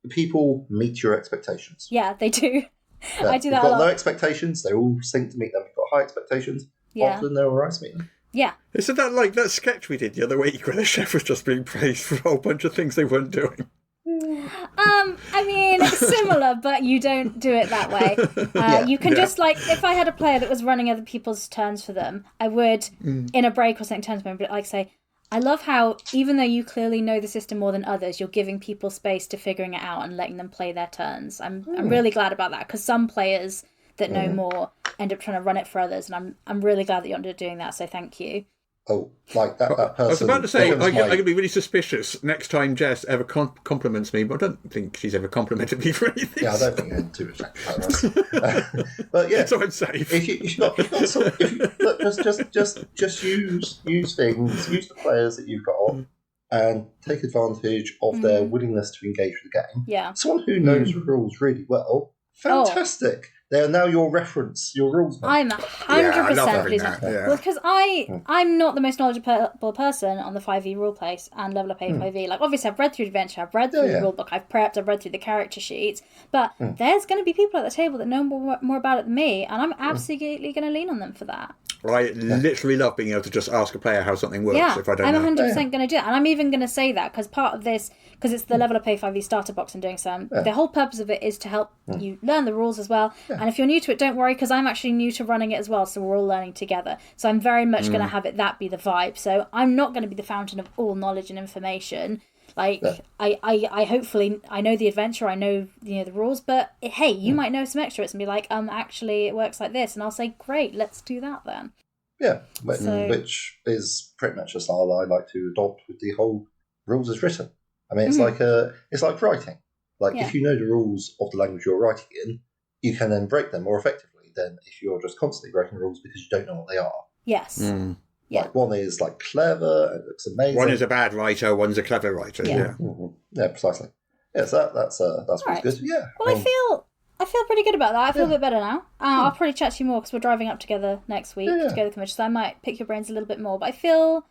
People meet your expectations. Yeah, they do. I do that a lot. They've got low lot. expectations. They all sink to meet them. They've got high expectations. Often they're all right to meet them. Yeah. Isn't that like that sketch we did the other week where the chef was just being praised for a whole bunch of things they weren't doing? I mean, it's similar, but you don't do it that way. You can just, like, if I had a player that was running other people's turns for them, I would, in a break or something, turn to them and say, I love how, even though you clearly know the system more than others, you're giving people space to figuring it out and letting them play their turns. I'm really glad about that, because some players that know more end up trying to run it for others, and I'm really glad that you're doing that, so thank you. Oh, like that person. I was about to say, I'm going to be really suspicious next time Jess ever compliments me, but I don't think she's ever complimented me for anything. Yeah, I don't think you're too much that. But yeah, so I'm safe. Just use things, use the players that you've got, and take advantage of their willingness to engage with the game. Yeah. Someone who knows the rules really well, fantastic. They are now your reference, your rules. I'm 100% pleased. Well, because I'm not the most knowledgeable person on the 5e rule place and level up A5e. Like, obviously, I've read through the adventure, I've read through the rule book, I've prepped, I've read through the character sheets, but there's going to be people at the table that know more about it than me, and I'm absolutely going to lean on them for that. Well, I literally love being able to just ask a player how something works if I don't know. I'm 100% going to do that. And I'm even going to say that because part of this, because it's the Level Up A5e starter box I'm doing, so the whole purpose of it is to help you learn the rules as well. And if you're new to it, don't worry, because I'm actually new to running it as well, so we're all learning together. So I'm very much going to have that be the vibe. So I'm not going to be the fountain of all knowledge and information. Like, I hopefully, I know the adventure, I know, the rules, but hey, you might know some extra bits and be like, actually, it works like this. And I'll say, great, let's do that then. Yeah, which is pretty much a style I like to adopt with the whole rules as written. I mean, it's like writing. Like, if you know the rules of the language you're writing in, you can then break them more effectively than if you're just constantly breaking rules because you don't know what they are. Yes. Yeah. Like, one is like clever, it looks amazing. One is a bad writer, one's a clever writer. Yeah, yeah, precisely. Yeah, so that's right. good. Yeah. Well, I feel pretty good about that. I feel a bit better now. I'll probably chat to you more because we're driving up together next week to go to the convention, so I might pick your brains a little bit more. But I feel...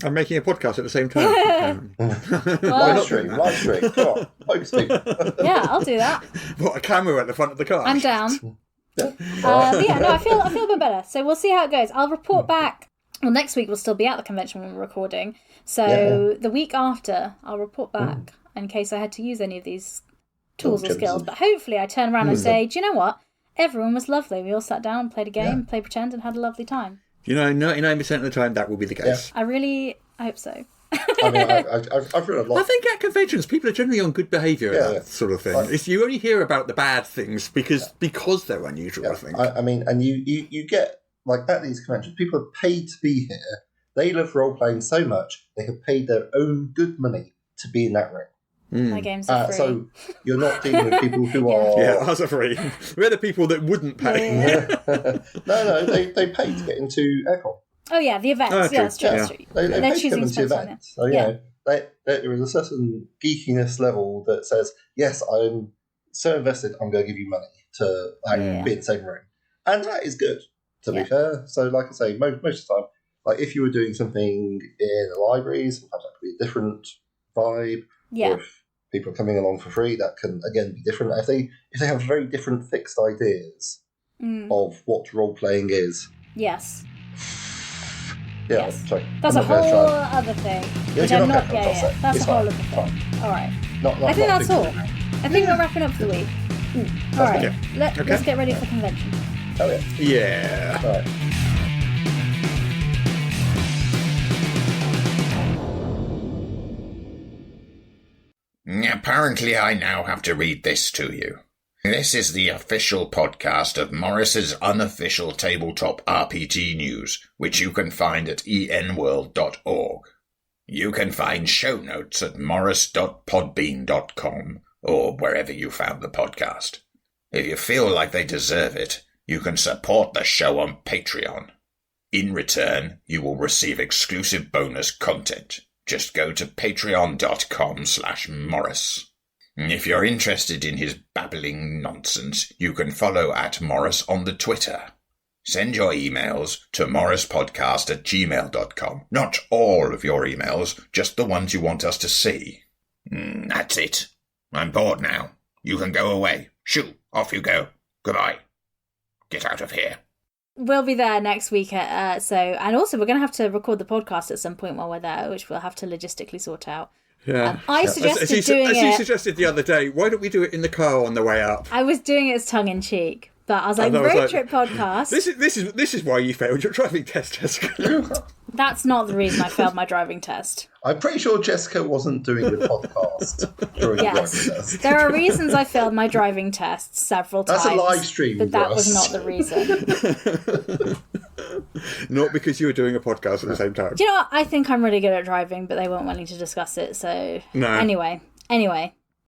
I'm making a podcast at the same time. Live stream. Come on, focus people. Yeah, I'll do that. What, a camera at the front of the car? I'm down. I feel a bit better. So we'll see how it goes. I'll report back. Well, next week we'll still be at the convention when we're recording. So the week after, I'll report back in case I had to use any of these tools or skills. But hopefully I turn around and say, do you know what? Everyone was lovely. We all sat down, played a game, played pretend, and had a lovely time. 99% of the time that will be the case. I really hope so. I mean, I've read a lot. I think at conventions, people are generally on good behaviour at that sort of thing. You only hear about the bad things because they're unusual, I think. I mean, and you get, like, at these conventions, people are paid to be here. They love role-playing so much, they have paid their own good money to be in that room. My games are free. So you're not dealing with people who are... Yeah, ours are free. We're the people that wouldn't pay. No, they pay to get into Aircon. Oh, yeah, the events. That's true. They pay to come into events. So, there is a certain geekiness level that says, yes, I'm so invested, I'm going to give you money to be in the same room. And that is good, to be fair. So, like I say, most of the time, like, if you were doing something in a library, sometimes that could be a different vibe. Yeah. Or if people are coming along for free, that can, again, be different. If they have very different fixed ideas of what role-playing is. Yes. Yeah, sorry. That's a whole other thing. That's a whole other thing. All right. I think that's all. I think we're wrapping up for the week. All right. Let's get ready for convention. Oh, yeah. Yeah. All right. Apparently I now have to read this to you. This is the official podcast of Morrus's unofficial tabletop RPG news, which you can find at enworld.org. You can find show notes at morrus.podbean.com or wherever you found the podcast. If you feel like they deserve it, you can support the show on Patreon. In return, you will receive exclusive bonus content. Just go to patreon.com/Morrus. If you're interested in his babbling nonsense, you can follow at Morrus on the Twitter. Send your emails to morruspodcast@gmail.com. Not all of your emails, just the ones you want us to see. That's it. I'm bored now. You can go away. Shoo, off you go. Goodbye. Get out of here. We'll be there next week, and also we're going to have to record the podcast at some point while we're there, which we'll have to logistically sort out. Yeah. I suggested doing it... As you suggested the other day, why don't we do it in the car on the way up? I was doing it as tongue-in-cheek, but I was like, road trip podcast. This is why you failed your driving test, Jessica. That's not the reason I failed my driving test. I'm pretty sure Jessica wasn't doing the podcast during the driving test. There are reasons I failed my driving test several times. That's a live stream, but that was not the reason. Not because you were doing a podcast at the same time. Do you know what? I think I'm really good at driving, but they weren't willing to discuss it, so... No. Anyway.